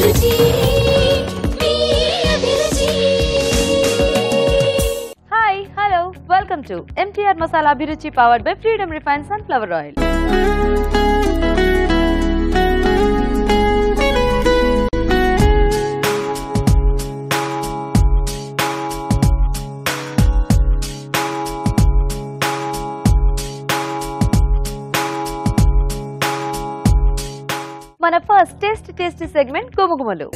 Hi, hello, welcome to MTR Masala Abhiruchi powered by Freedom Refined Sunflower Oil. మన first tasty segment గుమగుమలు.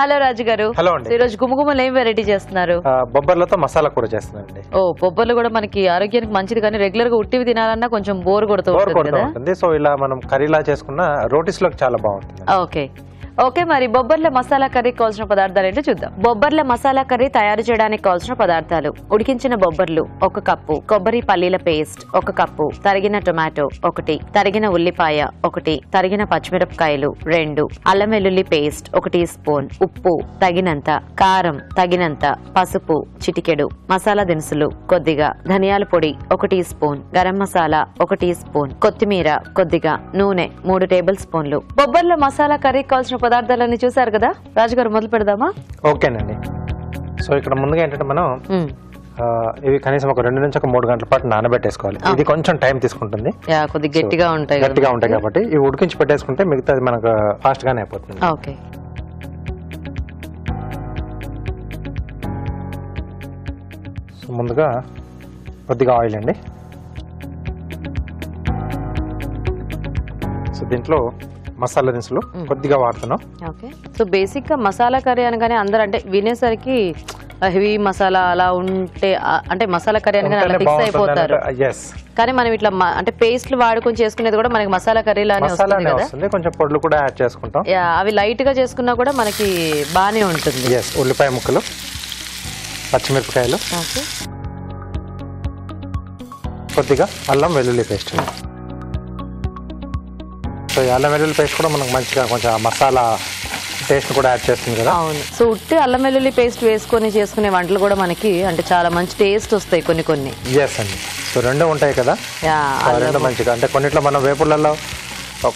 Hello రాజు గారు. Hello అండి. ఈ రోజు గుమగుమలు ఏం వెరైటీ చేస్తున్నారు? బొబ్బర్లతో మసాలా కూర చేస్తున్నానండి. ఓ, బొబ్బర్లు కూడా మనకి ఆరోగ్యానికి మంచిది, కానీ రెగ్యులర్ గా ఉట్టివి తినాలన్నా కొంచెం బోర్ కొడుతూ ఉంటుంది. సో ఇలా మనం కర్రీలా చేసుకున్న రోటీస్ లోకి చాలా బాగుంటుంది. ఓకే ఓకే, మరి బొబ్బర్ల మసాలా కర్రీ కావాల్సిన పదార్థాలు ఏంటో చూద్దాం. బొబ్బర్ల మసాలా కర్రీ తయారు చేయడానికి కావాల్సిన పదార్థాలు: ఉడికించిన బొబ్బర్లు 1 కప్పు, కొబ్బరి పల్లీల పేస్ట్ 1 కప్పు, తరిగిన టొమాటో 1, తరిగిన ఉల్లిపాయ 1, తరిగిన పచ్చిమిరపకాయలు 2, అల్లం వెల్లుల్లి పేస్ట్ 1 టీ స్పూన్, ఉప్పు తగినంత, కారం తగినంత, పసుపు చిటికెడు, మసాలా దినుసులు కొద్దిగా, ధనియాల పొడి 1 teaspoon, garam masala 1 teaspoon, కొత్తిమీర కొద్దిగా, నూనె 3 టేబుల్ స్పూన్లు. బొబ్బర్ల మసాలా కర్రీ కావాల్సిన పదార్థాలన్నీ చూసారు కదా రాజుగారు, మొదలు పెడదామా? ఓకేనండి. సో ఇక్కడ ముందుగా ఏంటంటే మనం ఇవి కనీసం ఒక 2 నుంచి 3 గంటల పాటు నానబెట్టేసుకోవాలి. ఇది కొంచెం టైం తీసుకుంటుంది, కొద్దిగా గట్టిగా ఉంటాయి కాబట్టి ఇవి ఉడికించి పెట్టేసుకుంటే మిగతాది మనకు ఫాస్ట్ గానే అయిపోతుంది. ఓకే. సో ముందుగా కొద్దిగా ఆయిల్ అండి. సో దీంట్లో మసాలా దినుసులు కొద్దిగా వాడుతున్నాం. ఓకే. సో బేసిక్ గా మసాలా కర్రీ అనగానే అందరూ అంటే వినేసరికి హెవీ మసాలా అలా ఉంటే, అంటే మసాలా కర్రీ అనగానే అలా ఫిక్స్ అయిపోతారు. కానీ మనం ఇట్లా అంటే పేస్ట్లు వాడుకొని చేసుకునేది కూడా మనకి మసాలా కర్రీ లానే వస్తుంది. కొంచెం పొడులు కూడా యాడ్ చేసుకుంటాం. అవి లైట్ గా చేసుకున్నా కూడా మనకి బానే ఉంటుంది. ఉల్లిపాయ ముక్కలు, పచ్చిమిరపకాయలు, కొద్దిగా అల్లం వెల్లుల్లి పేస్ట్. సో అల్లం వెల్లుల్లి పేస్ట్ కూడా మనకు మంచిగా కొంచెం మసాలా టేస్ట్ కూడా యాడ్ చేస్తుంది కదా. అవును. సో ఉట్టి అల్లం వెల్లుల్లి పేస్ట్ వేసుకొని చేసుకునే వంటలు కూడా మనకి అంటే చాలా మంచి టేస్ట్ వస్తాయి కొన్ని. ఎస్ అండి. సో 2 ఉంటాయి కదా, 2 మంచిగా. అంటే కొన్నిట్లో మనం వేపుళ్ళలో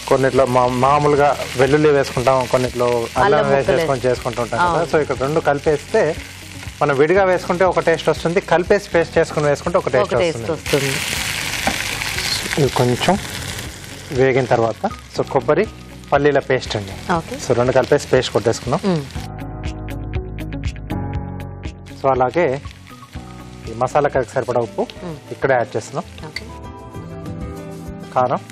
కొన్నిట్లో మామూలుగా వెల్లుల్లి వేసుకుంటాం, కొన్నిట్లో అల్లం వేసుకొని చేసుకుంటూ ఉంటాం కదా. సో ఇక్కడ 2 కలిపేస్తే మనం విడిగా వేసుకుంటే ఒక టేస్ట్ వస్తుంది, కలిపేసి పేస్ట్ చేసుకుని వేసుకుంటే ఒక టేస్ట్ వస్తుంది. ఇది కొంచెం వేగిన తర్వాత సో కొబ్బరి పల్లీల పేస్ట్ అండి. సో 2 కలిపేసి పేస్ట్ కొట్టేసుకున్నాం. సో అలాగే ఈ మసాలా కర్రీకి సరిపడా ఉప్పు ఇక్కడ యాడ్ చేస్తున్నాం. కారం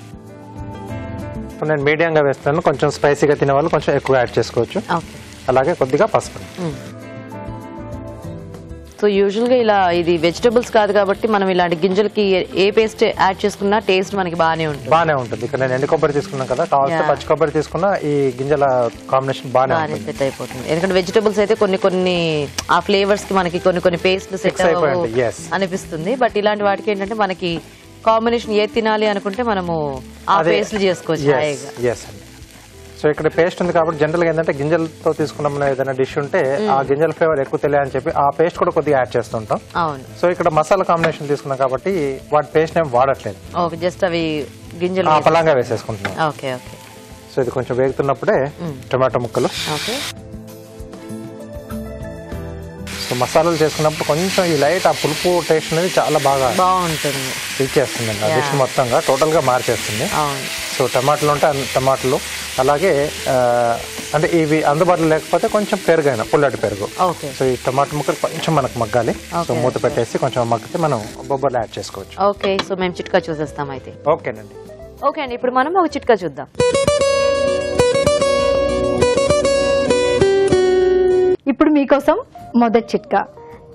ఇప్పుడు నేను మీడియంగా వేస్తాను, కొంచెం స్పైసీగా తినే వాళ్ళు కొంచెం ఎక్కువ యాడ్ చేసుకోవచ్చు. అలాగే కొద్దిగా పసుపు. సో యూజువల్ గా ఇలా ఇది వెజిటబుల్స్ కాదు కాబట్టి మనం ఇలాంటి గింజలకి ఏ పేస్ట్ యాడ్ చేసుకున్నా టేస్ట్ మనకి బానే ఉంటుంది. ఇక్కడ నేను ఎండు కొబ్బరి తీసుకున్నాను కదా, కావాల్సిన పచ్చి కొబ్బరి తీసుకున్నా ఈ గింజల కాంబినేషన్ బానే సెట్ అయిపోతుంది. ఎందుకంటే వెజిటబుల్స్ అయితే కొన్ని ఆ ఫ్లేవర్స్ కి మనకి కొన్ని పేస్ట్లు సెట్ అనిపిస్తుంది. బట్ ఇలాంటి వాటికి ఏంటంటే మనకి కాంబినేషన్ ఏది తినాలి అనుకుంటే మనము ఆ పేస్ట్లు చేసుకోవచ్చు. సో ఇక్కడ పేస్ట్ ఉంది కాబట్టి జనరల్ గా ఏంటంటే గింజలతో తీసుకున్న ఏదైనా డిష్ ఉంటే ఆ గింజల ఫ్లేవర్ ఎక్కువ తెలియని చెప్పి ఆ పేస్ట్ కూడా కొద్దిగా యాడ్ చేస్తుంటాం. సో ఇక్కడ మసాలా కాంబినేషన్ తీసుకున్నాం కాబట్టి వాటి పేస్ట్ ఏం వాడట్లేదు, జస్ట్ అవి గింజలు పలాంగా వేసేసుకుంటున్నాం. సో ఇది కొంచెం వేగుతున్నప్పుడే టొమాటో ముక్కలు. సో మసాలాలు చేసుకున్నప్పుడు కొంచెం ఈ లైట్ ఆ పులుపు టేస్ట్ అనేది చాలా బాగుంటుంది, ఇచ్చేస్తుంది డిష్ మొత్తంగా, టోటల్ గా మార్చేస్తుంది. సో టమాటాలు ఉంటే టమాటాలు, అలాగే అంటే ఇవి అందుబాటులో లేకపోతే కొంచెం పెరుగైనా పుల్లటి పెరుగు. సో ఈ టమాటా ముక్కలు కొంచెం మనకు మగ్గాలి. సో మూత పెట్టేసి కొంచెం మగ్గితే మనం బొబ్బర్లు యాడ్ చేసుకోవచ్చు. ఓకే. సో మేము చిట్కా చూసేస్తాం అయితే. ఓకేనండి. ఓకే అండి, ఇప్పుడు మనం ఒక చిట్కా చూద్దాం. ఇప్పుడు మీకోసం మొదటి చిట్కా.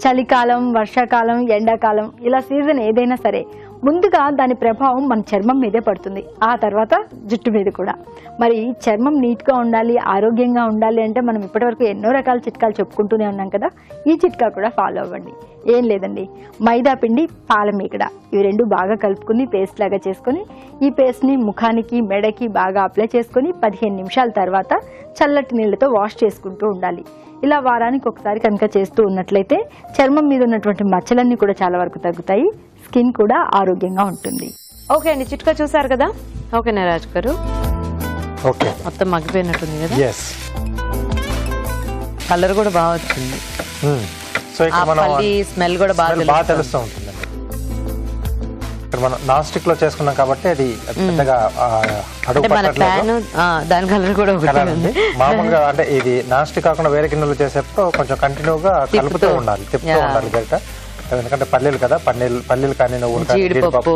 చలికాలం, వర్షాకాలం, ఎండాకాలం ఇలా సీజన్ ఏదైనా సరే ముందుగా దాని ప్రభావం మన చర్మం మీదే పడుతుంది, ఆ తర్వాత జుట్టు మీద కూడా. మరి చర్మం నీట్గా ఉండాలి, ఆరోగ్యంగా ఉండాలి అంటే మనం ఇప్పటివరకు ఎన్నో రకాల చిట్కాలు చెప్పుకుంటూనే ఉన్నాం కదా. ఈ చిట్కా కూడా ఫాలో అవ్వండి. ఏం లేదండి, మైదా పిండి, పాల మీగడ ఇవి 2 బాగా కలుపుకుని పేస్ట్ లాగా చేసుకుని ఈ పేస్ట్ని ముఖానికి, మెడకి బాగా అప్లై చేసుకుని 15 నిమిషాల తర్వాత చల్లటి నీళ్లతో వాష్ చేసుకుంటూ ఉండాలి. ఇలా వారానికి ఒకసారి కనుక చేస్తూ ఉన్నట్లయితే చర్మం మీద ఉన్నటువంటి మచ్చలన్నీ కూడా చాలా వరకు తగ్గుతాయి. స్కిన్ కూడా ఆరోగ్యంగా ఉంటుంది. ఓకే అండి, చిట్కా చూసారు కదా. ఓకేనా రాజు గారు? ఓకే, మొత్తం మగ్గిపోయినట్టుంది కదా. ఎస్, కలర్ కూడా బాగా వచ్చింది. సో ఇక్కడ మనం స్మెల్ కూడా బాగా తెలుస్తూ ఉంటుందండి. ఇక్కడ మనం నాన్ స్టిక్ లో చేసుకున్నాం కాబట్టి అది పెద్దగా అడుగు పట్టట్లేదు. దాని కలర్ కూడా మామూలుగా అంటే ఇది నాన్ స్టిక్ కాకుండా వేరే గిన్నెలు చేసేప్పుడు కొంచెం కంటిన్యూగా కలుపుతూ ఉండాలి, తిప్పుతూ ఉండాలి గరిట. ఎందుకంటే పల్లీలు కదా, పల్లీలు కానీ నువ్వులు కానీ జీడిపప్పు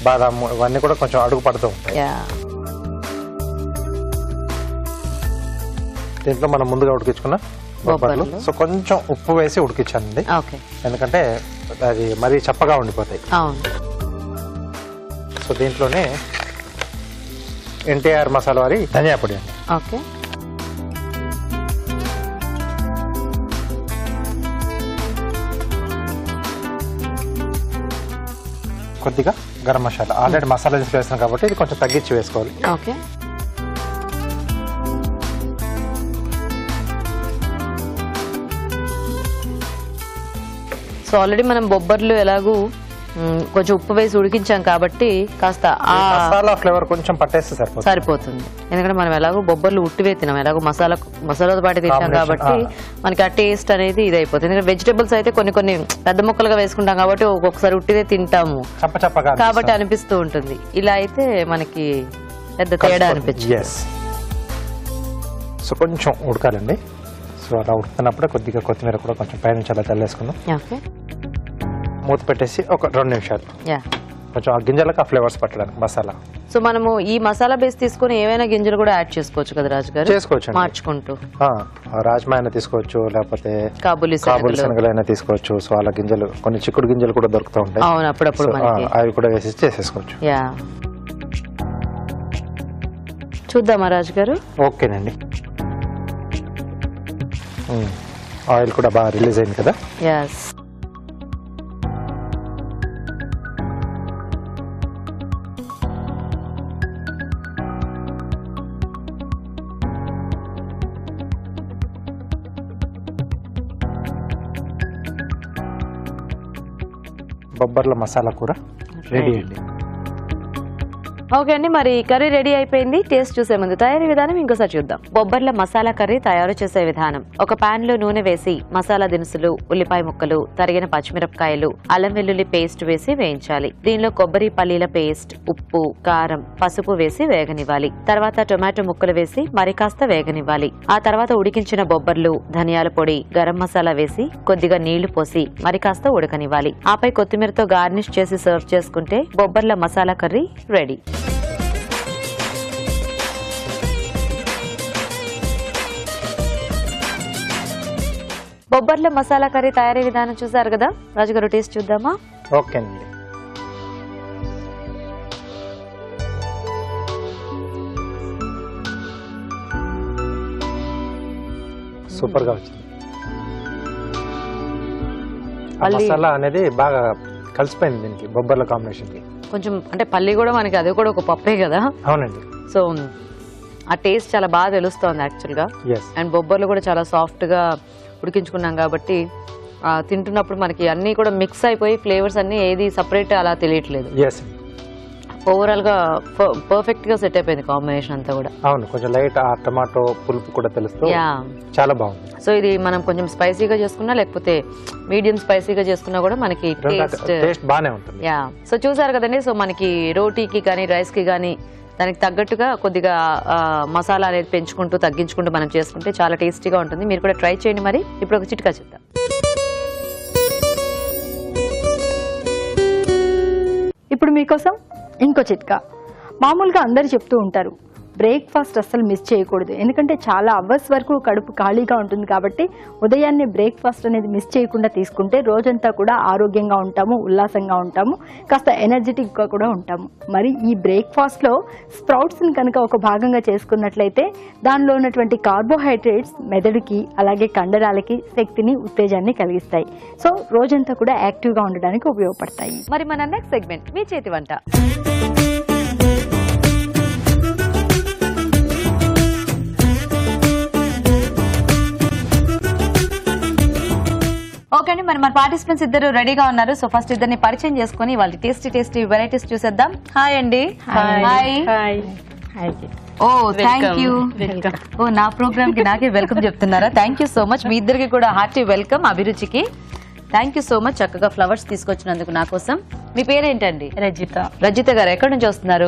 బాదాం ఇవన్నీ కూడా కొంచెం అడుగు పడుతూ ఉంటాయి. దీంట్లో మనం ముందుగా ఉడికించుకున్న బొబ్బర్లు, సో కొంచెం ఉప్పు వేసి ఉడికించానండి, ఎందుకంటే అది మరీ చప్పగా ఉండిపోతాయి. సో దీంట్లోనే ఎన్టీఆర్ మసాలా వారి ధనియా పొడి అండి. ఓకే, కొద్దిగా గరం మసాలా, ఆల్రెడీ మసాలా వేస్తున్నాం కాబట్టి ఇది కొంచెం తగ్గించి వేసుకోవాలి. ఓకే, సో ఆల్రెడీ మనం బొబ్బర్లు ఎలాగూ కొంచెం ఉప్పు వేసి ఉడికించాం కాబట్టి కాస్త మసాలా ఫ్లేవర్ కొంచెం పట్టేస్తే సరిపోతుంది. ఎందుకంటే మనం ఎలాగో బొబ్బర్లు ఉట్టివే తినాం, ఎలాగో మసాలాతో పాటు తింటాం కాబట్టి మనకి ఆ టేస్ట్ అనేది ఇది అయిపోతుంది. ఎందుకంటే వెజిటబుల్స్ అయితే కొన్ని పెద్ద ముక్కలుగా వేసుకుంటాం కాబట్టి ఒక్కొక్కసారి ఉట్టిదే తింటాము కాబట్టి అనిపిస్తూ ఉంటుంది. ఇలా అయితే మనకి పెద్ద తేడా అనిపించింది. సో కొంచెం ఉడకాలండి. సో అలా ఉడుకుతున్నప్పుడే కొద్దిగా కొత్తిమీర కూడా కొంచెం పైనుంచి అలా చల్లేసుకున్నాం. మూత పెట్టేసి ఒక 2 నిమిషాలు కొంచెం ఆ గింజలకు ఆ ఫ్లేవర్స్ పట్టడానికి మసాలా. సో మనము ఈ మసాలా బేస్ తీసుకుని ఏమైనా గింజలు కూడా యాడ్ చేసుకోవచ్చు కదా రాజు గారు? చేసుకోవచ్చు, మార్చుకుంటూ. రాజ్మా అయినా తీసుకోవచ్చు, లేకపోతే కాబూలి శనగలు అయినా తీసుకోవచ్చు. సో అలా గింజలు, కొన్ని చిక్కుడు గింజలు కూడా దొరుకుతూ ఉంటాయి, అప్పుడప్పుడు అవి కూడా వేసి చేసేసుకోవచ్చు. చూద్దామా రాజు గారు? ఓకేనండి, ఆయిల్ కూడా బాగా రిలీజ్ అయింది కదా. బొబ్బర్ల మసాలా కూర రెడీ అండి. ఓకే అండి, మరి కర్రీ రెడీ అయిపోయింది. టేస్ట్ చూసే ముందు తయారీ విధానం ఇంకోసారి చూద్దాం. బొబ్బర్ల మసాలా కర్రీ తయారు చేసే విధానం: ఒక పాన్ లో నూనె వేసి మసాలా దినుసులు, ఉల్లిపాయ ముక్కలు, తరిగిన పచ్చిమిరపకాయలు, అల్లం వెల్లుల్లి పేస్ట్ వేసి వేయించాలి. దీనిలో కొబ్బరి పల్లీల పేస్ట్, ఉప్పు, కారం, పసుపు వేసి వేగనివ్వాలి. తర్వాత టొమాటో ముక్కలు వేసి మరి కాస్త వేగనివ్వాలి. ఆ తర్వాత ఉడికించిన బొబ్బర్లు, ధనియాల పొడి, గరం మసాలా వేసి కొద్దిగా నీళ్లు పోసి మరి కాస్త ఉడకనివ్వాలి. ఆపై కొత్తిమీరతో గార్నిష్ చేసి సర్వ్ చేసుకుంటే బొబ్బర్ల మసాలా కర్రీ రెడీ. బొబ్బర్ల మసాలా కర్రీ తయారీ విధానం చూసారు కదా. రాజుగారు టేస్ట్ చూద్దామా? ఓకేనండి, సూపర్ గా వచ్చింది. మసాలా అనేది బాగా కలిసిపోయింది దీనికి, బొబ్బర్ల కాంబినేషన్ కి. కొంచెం అంటే పల్లి కూడా మనకి అది కూడా ఒక పప్పే కదా. అవునండి, సో ఆ టేస్ట్ చాలా బాగా తెలుస్తోంది యాక్చువల్ గా. అండ్ బొబ్బర్లు కూడా చాలా సాఫ్ట్ గా ఉడికించుకున్నాం కాబట్టి తింటున్నప్పుడు మనకి అన్ని కూడా మిక్స్ అయిపోయి ఫ్లేవర్స్ అన్ని ఏది సపరేట్ అలా తెలియట్లేదు. ఓవరాల్ గా పర్ఫెక్ట్ గా సెట్ అయిపోయింది కాంబినేషన్ అంతా కూడా. అవును, కొంచెం లైట్ ఆ టమాటో పులుపు కూడా తెలుస్తూ చాలా బాగుంది. సో ఇది మనం కొంచెం స్పైసీగా చేసుకున్నా లేకపోతే మీడియం స్పైసీగా చేసుకున్నా కూడా మనకి టేస్ట్ బాగానే ఉంటుంది. సో చూసారు కదండి. సో మనకి రోటీకి కానీ రైస్ కి కానీ దానికి తగ్గట్టుగా కొద్దిగా మసాలా అనేది పెంచుకుంటూ తగ్గించుకుంటూ మనం చేసుకుంటే చాలా టేస్టీగా ఉంటుంది. మీరు కూడా ట్రై చేయండి. మరి ఇప్పుడు ఒక చిట్కా చెప్తాం. ఇప్పుడు మీకోసం ఇంకో చిట్కా. మామూలుగా అందరు చెప్తూ ఉంటారు బ్రేక్ఫాస్ట్ అస్సలు మిస్ చేయకూడదు, ఎందుకంటే చాలా అవర్స్ వరకు కడుపు ఖాళీగా ఉంటుంది కాబట్టి ఉదయాన్నే బ్రేక్ఫాస్ట్ అనేది మిస్ చేయకుండా తీసుకుంటే రోజంతా కూడా ఆరోగ్యంగా ఉంటాము, ఉల్లాసంగా ఉంటాము, కాస్త ఎనర్జెటిక్గా కూడా ఉంటాము. మరి ఈ బ్రేక్ఫాస్ట్లో స్ప్రౌట్స్ని కనుక ఒక భాగంగా చేసుకున్నట్లయితే దానిలో ఉన్నటువంటి కార్బోహైడ్రేట్స్ మెదడుకి అలాగే కండరాలకి శక్తిని, ఉత్తేజాన్ని కలిగిస్తాయి. సో రోజంతా కూడా యాక్టివ్గా ఉండడానికి ఉపయోగపడతాయి. మరి మన నెక్స్ట్ సెగ్మెంట్ మీ చేతి వంట. ఓకే అండి, మరి మన పార్టిసిపెంట్స్ ఇద్దరు రెడీగా ఉన్నారు. సో ఫస్ట్ ఇద్దరిని పరిచయం చేసుకుని వాళ్ళ టేస్టీ వెరైటీస్ చూసేద్దాం. హాయ్ అండి. హాయ్. ఓ థ్యాంక్ యూ. ఓ నా ప్రోగ్రామ్ కి నాకే వెల్కమ్ చెప్తున్నారా? Thank you so much. మీ ఇద్దరికి కూడా హార్టీ వెల్కమ్ అభిరుచికి. థ్యాంక్ యూ సో మచ్, చక్కగా ఫ్లవర్స్ తీసుకొచ్చినందుకు నా కోసం. మీ పేరేంటండి? రజిత గారు. ఎక్కడి నుంచి వస్తున్నారు?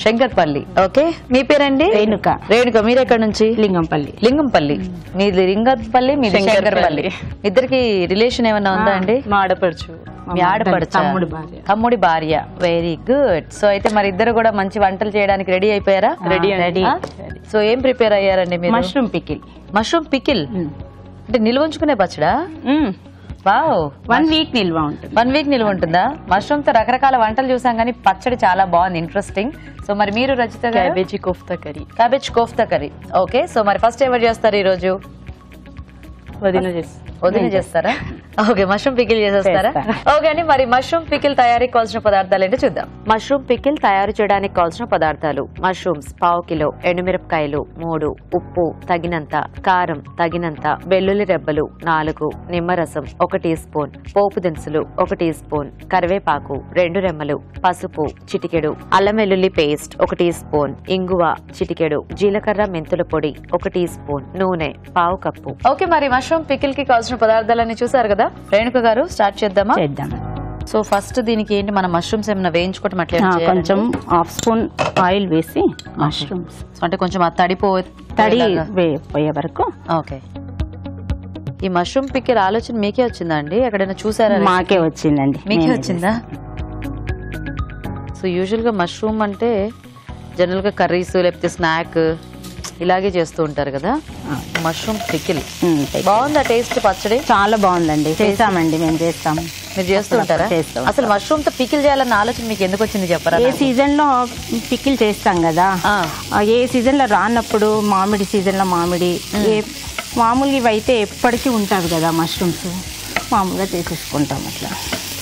శంకర్పల్లి. ఓకే, మీ పేరండి? రేణుక. మీరు ఎక్కడి నుంచి? లింగంపల్లి. మీది లింగంపల్లి, మీది శంకర్పల్లి. ఇద్దరికి రిలేషన్ ఏమన్నా ఉందా అండి? మా ఆడపడుచు. మీ ఆడపడుచు, తమ్ముడి భార్య. Very good. సో అయితే మరి ఇద్దరు కూడా మంచి వంటలు చేయడానికి రెడీ అయిపోయారా? రెడీ. సో ఏం ప్రిపేర్ అయ్యారండి మీరు? మష్రూమ్ పికిల్ అంటే నిల్వ ఉంచుకునే పచ్చడా? వావ్, 1 వీక్ నిల్వ ఉంటుంది. 1 వీక్ నిల్వ ఉంటుందా? మష్రూమ్ తో రకరకాల వంటలు చూసాం కానీ పచ్చడి చాలా బాగుంది, ఇంట్రెస్టింగ్. సో మరి మీరు Rachita garu? Cabbage kofta curry. Okay, so మరి ఫస్ట్ ఎవరు చేస్తారు ఈ రోజు? వదిన చేస్తారా? ఓకే, మష్రూమ్ పికిల్ చేసేస్తారా? ఓకే అండి, మరి మష్రూమ్ పికిల్ తయారీకి కావాల్సిన పదార్థాలు ఏంటో చూద్దాం. మష్రూమ్ పికిల్ తయారు చేయడానికి కావాల్సిన పదార్థాలు: మష్రూమ్స్ 1/2 కిలో, ఎండుమిరపకాయలు 3, ఉప్పు తగినంత, కారం తగినంత, వెల్లుల్లి రెబ్బలు 4, నిమ్మరసం 1 టీ స్పూన్, పోపు దినుసులు 1 టీ స్పూన్, కరివేపాకు 2 రెమ్మలు, పసుపు చిటికెడు, అల్లం వెల్లుల్లి పేస్ట్ 1 టీ స్పూన్, ఇంగువ చిటికెడు, జీలకర్ర మెంతుల పొడి 1 టీ స్పూన్, నూనె 1/2 కప్పు. ఓకే, మరి మష్రూమ్ పికిల్ కి కావాల్సిన పదార్థాలన్నీ చూసారు కదా? రేణుక గారు స్టార్ట్ చేద్దామా? సో ఫస్ట్ దీనికి ఏంటి, మన మష్రూమ్స్ ఏమైనా వేయించుకోవటం అట్లా? కొంచెం 1/2 స్పూన్ ఆయిల్ వేసి మష్రూమ్స్ అంటే కొంచెం ఆ తడి పోయే వరకు. ఓకే, ఈ మష్రూమ్ పికిల్ ఆలోచన మీకే వచ్చిందా అండి? ఎక్కడైనా చూసారా? మాకే వచ్చిందండి. మీకే వచ్చిందా? సో యూజువల్ గా మష్రూమ్ అంటే జనరల్ గా కర్రీస్ లేకపోతే స్నాక్ ఇలాగే చేస్తూ ఉంటారు కదా. మష్రూమ్ పికిల్ బాగుందా? టేస్ట్ పచ్చడి చాలా బాగుందండి. చేస్తామండి, మేము చేస్తాము. మీరు చేస్తూ ఉంటారా? అసలు మష్రూమ్ తో పికిల్ చేయాలన్న ఆలోచన మీకు ఎందుకు వచ్చింది చెప్పరా? ఏ సీజన్ లో పికిల్ చేస్తాం కదా, ఏ సీజన్ లో రానప్పుడు మామిడి సీజన్ లో మామిడి, ఏ మామూలుగా ఇవి అయితే ఎప్పటికీ ఉంటుంది కదా మష్రూమ్స్, మామూలుగా చేసేసుకుంటాం అట్లా.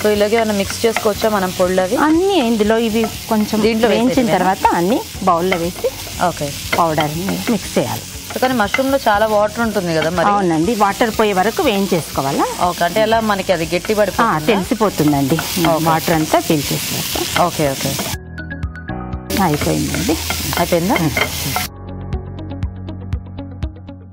సో ఇలాగే ఏమైనా మిక్స్ చేసుకోవచ్చా మనం పొళ్ళు అవి? అన్ని ఇందులో ఇవి కొంచెం దీంట్లో వేయించిన తర్వాత అన్ని బౌల్లో వేసి ఓకే పౌడర్ మిక్స్ చేయాలి. కానీ మష్రూమ్ లో చాలా వాటర్ ఉంటుంది కదా మరి? అవునండి, వాటర్ పోయే వరకు వేయించేసుకోవాలా. ఓకే, అంటే ఎలా మనకి అది గట్టి పడిపోతుంది? తెలిసిపోతుందండి, వాటర్ అంతా పీల్చేసినట్టు. ఓకే ఓకే, అయిపోయిందండి. అయిపోయిందా?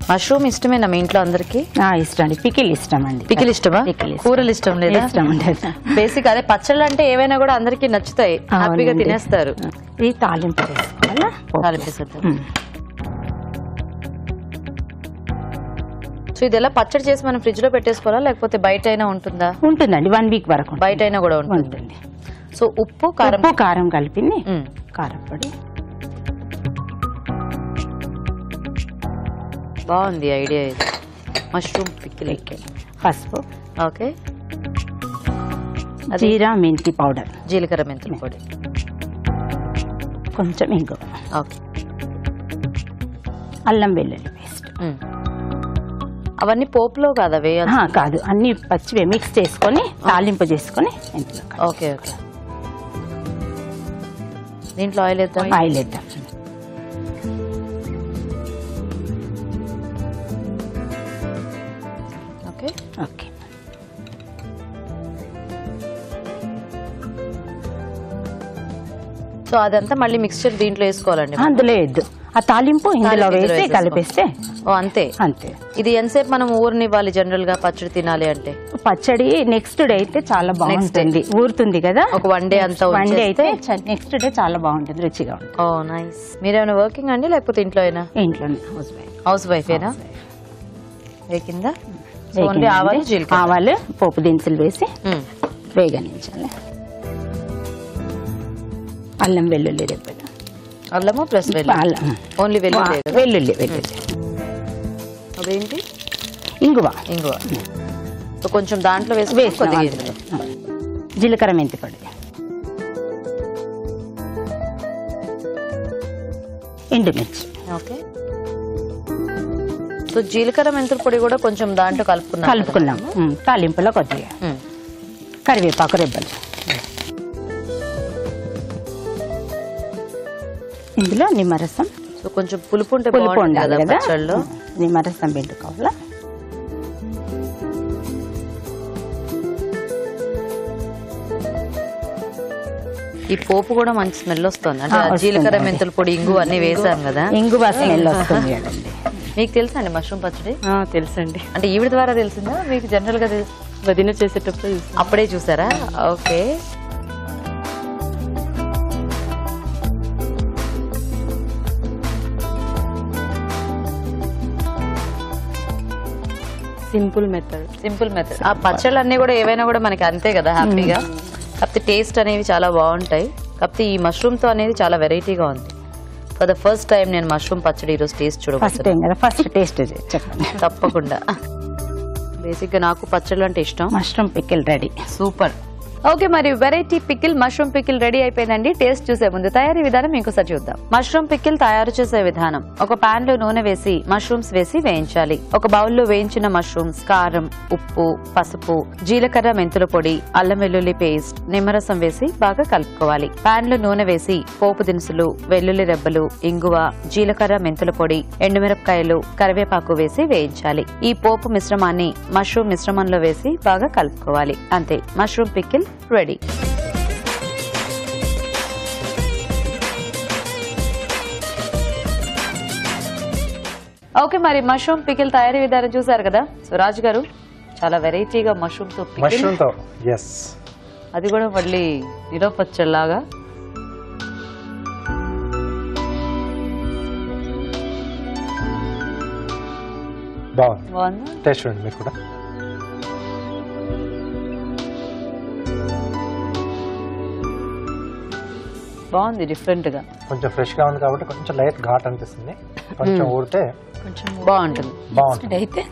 మష్రూమ్ ఇష్టమేనా మీ ఇంట్లో అందరికి? ఇష్టం అండి. పికిల్ ఇష్టం అండి. పికిల్ ఇష్టమా? కూరలు ఇష్టం లేదా? ఇష్టం ఉండదు. బేసిక్ అదే పచ్చళ్ళు అంటే ఏవైనా కూడా అందరికి నచ్చుతాయి, హ్యాపీగా తినేస్తారు. ఇది తాలింపు వేసుకోవాలా? సో ఇది ఎలా పచ్చడి చేసి మనం ఫ్రిడ్జ్ లో పెట్టేసుకోవాలా లేకపోతే బయట అయినా ఉంటుందా? ఉంటుందండి, 1 వీక్ వరకు బయట అయినా కూడా ఉంటుంది. సో ఉప్పు కారం కలిపింది, కారం పొడి. బాగుంది ఐడియా ఇది. Mushroom pickle. పసుపు, ఓకే, జీరా మెంతి పౌడర్, జీలకర్ర మెంతుల పొడి, కొంచెం ఇంగువ, ఓకే, అల్లం వెల్లుల్లి పేస్ట్. అవన్నీ పోపులో కాదా వేయాలి? కాదు, అన్ని పచ్చివే మిక్స్ చేసుకొని తాలింపు చేసుకొని. ఓకే ఓకే, దీంట్లో ఆయిల్ వేద్దాం. ఆయిల్ వేద్దాం. ఓకే ఓకే, సో అదంతా మళ్ళీ మిక్స్చర్ దీంట్లో వేసుకోవాలండి? అందులో వేద్దు, ఆ తాలింపు ఇందులో వేసి కలిపేస్తే. ఓ అంతే అంతే. ఇది ఎంతసేపు మనం ఊరనివ్వాలి జనరల్ గా పచ్చడి తినాలి అంటే? పచ్చడి నెక్స్ట్ డే అయితే చాలా బాగుంటుంది, ఊరుతుంది కదా. ఒక 1 డే అంతా 1 డే అయితే నెక్స్ట్ డే చాలా బాగుంటుంది, రుచిగా ఉంటుంది. ఓ నైస్. మీరేమైనా వర్కింగ్ అండి లేకపోతే ఇంట్లో అయినా? ఇంట్లోనే, హౌస్ వైఫేనా? వేకిందా? ఆవాలు పోపు దినుసులు వేసి వేగనించాలి. అల్లం వెల్లుల్లి రెబ్బలు. అల్లము ప్లస్ ఓన్లీ వెల్లుల్లి. అదేంటి? ఇంగువ. సో కొంచెం దాంట్లో వేసి జీలకర్ర మెంతి పొడి, ఎండుమిర్చి. ఓకే, సో జీలకర్ర మెంతుల పొడి కూడా కొంచెం దాంట్లో కలుపుకున్నాం. తాలింపులో కొద్దిగా కరివేపాకు రెబ్బలు. ఇందులో నిమ్మరసం. సో కొంచెం పులుపు ఉండాలి కదా, నిమ్మరసం పెట్టుకోవాలా. ఈ పోపు కూడా మంచి స్మెల్ వస్తుంది, అంటే జీలకర్ర మెంతుల పొడి ఇంగు అన్ని వేసాం కదా, ఇంగువ స్మెల్ వస్తుంది కదండి. మీకు తెలుసా అండి మష్రూమ్ పచ్చడి? తెలుసండి. అంటే ఈవిడ ద్వారా తెలిసిందా మీకు జనరల్ గా వదిన చేసేటప్పుడు అప్పుడే చూసారా? ఓకే. Simple method. ఆ పచ్చళ్ళు అన్ని కూడా ఏవైనా కూడా మనకి అంతే కదా హ్యాపీగా, కాకపోతే టేస్ట్ అనేవి చాలా బాగుంటాయి. కాకపోతే ఈ మష్రూమ్ తో అనేది చాలా వెరైటీగా ఉంది. ఫర్ ద ఫస్ట్ టైం నేను మష్రూమ్ పచ్చడి ఈరోజు టేస్ట్ చూడబోతున్నాను. ఫస్ట్ టేస్ట్ చెప్పండి. తప్పకుండా. బేసిక్ గా నాకు పచ్చళ్ళు అంటే ఇష్టం. Mushroom pickle ready. Super. Okay, మరి variety pickle mushroom pickle ready అయిపోయిందండి. టేస్ట్ చూసే ముందు తయారీ విధానం ఇంకోసారి చూద్దాం. మష్రూమ్ పికిల్ తయారు చేసే విధానం: ఒక పాన్ లో నూనె వేసి మష్రూమ్స్ వేసి వేయించాలి. ఒక బౌల్ లో వేయించిన మష్రూమ్స్, కారం, ఉప్పు, పసుపు, జీలకర్ర మెంతుల పొడి, అల్లం వెల్లుల్లి పేస్ట్, నిమ్మరసం వేసి బాగా కలుపుకోవాలి. పాన్ లో నూనె వేసి పోపు దినుసులు, వెల్లుల్లి రెబ్బలు, ఇంగువ, జీలకర్ర మెంతుల పొడి, ఎండుమిరపకాయలు, కరివేపాకు వేసి వేయించాలి. ఈ పోపు మిశ్రమాన్ని మష్రూమ్ మిశ్రమంలో వేసి బాగా కలుపుకోవాలి. అంతే, మష్రూమ్ పికిల్ రెడీ. ఓకే, మరి మష్రూమ్ పికిల్ తయారీ విధానం చూసారు కదా. సో రాజు గారు, చాలా వెరైటీగా మష్రూమ్ తో మష్రూమ్ తో ఎస్, అది కూడా మళ్ళీ నిరపచ్చల్లాగా. బాగుంది. టేస్ట్ చూడండి మీరు కూడా. బాగుంది, డిఫరెంట్ గా. కొంచెం ఫ్రెష్ గా ఉంది కాబట్టి కొంచెం లైట్ ఘాట్ అనిపిస్తుంది. కొంచెం ఊడితే బాగుంటుంది. అయితే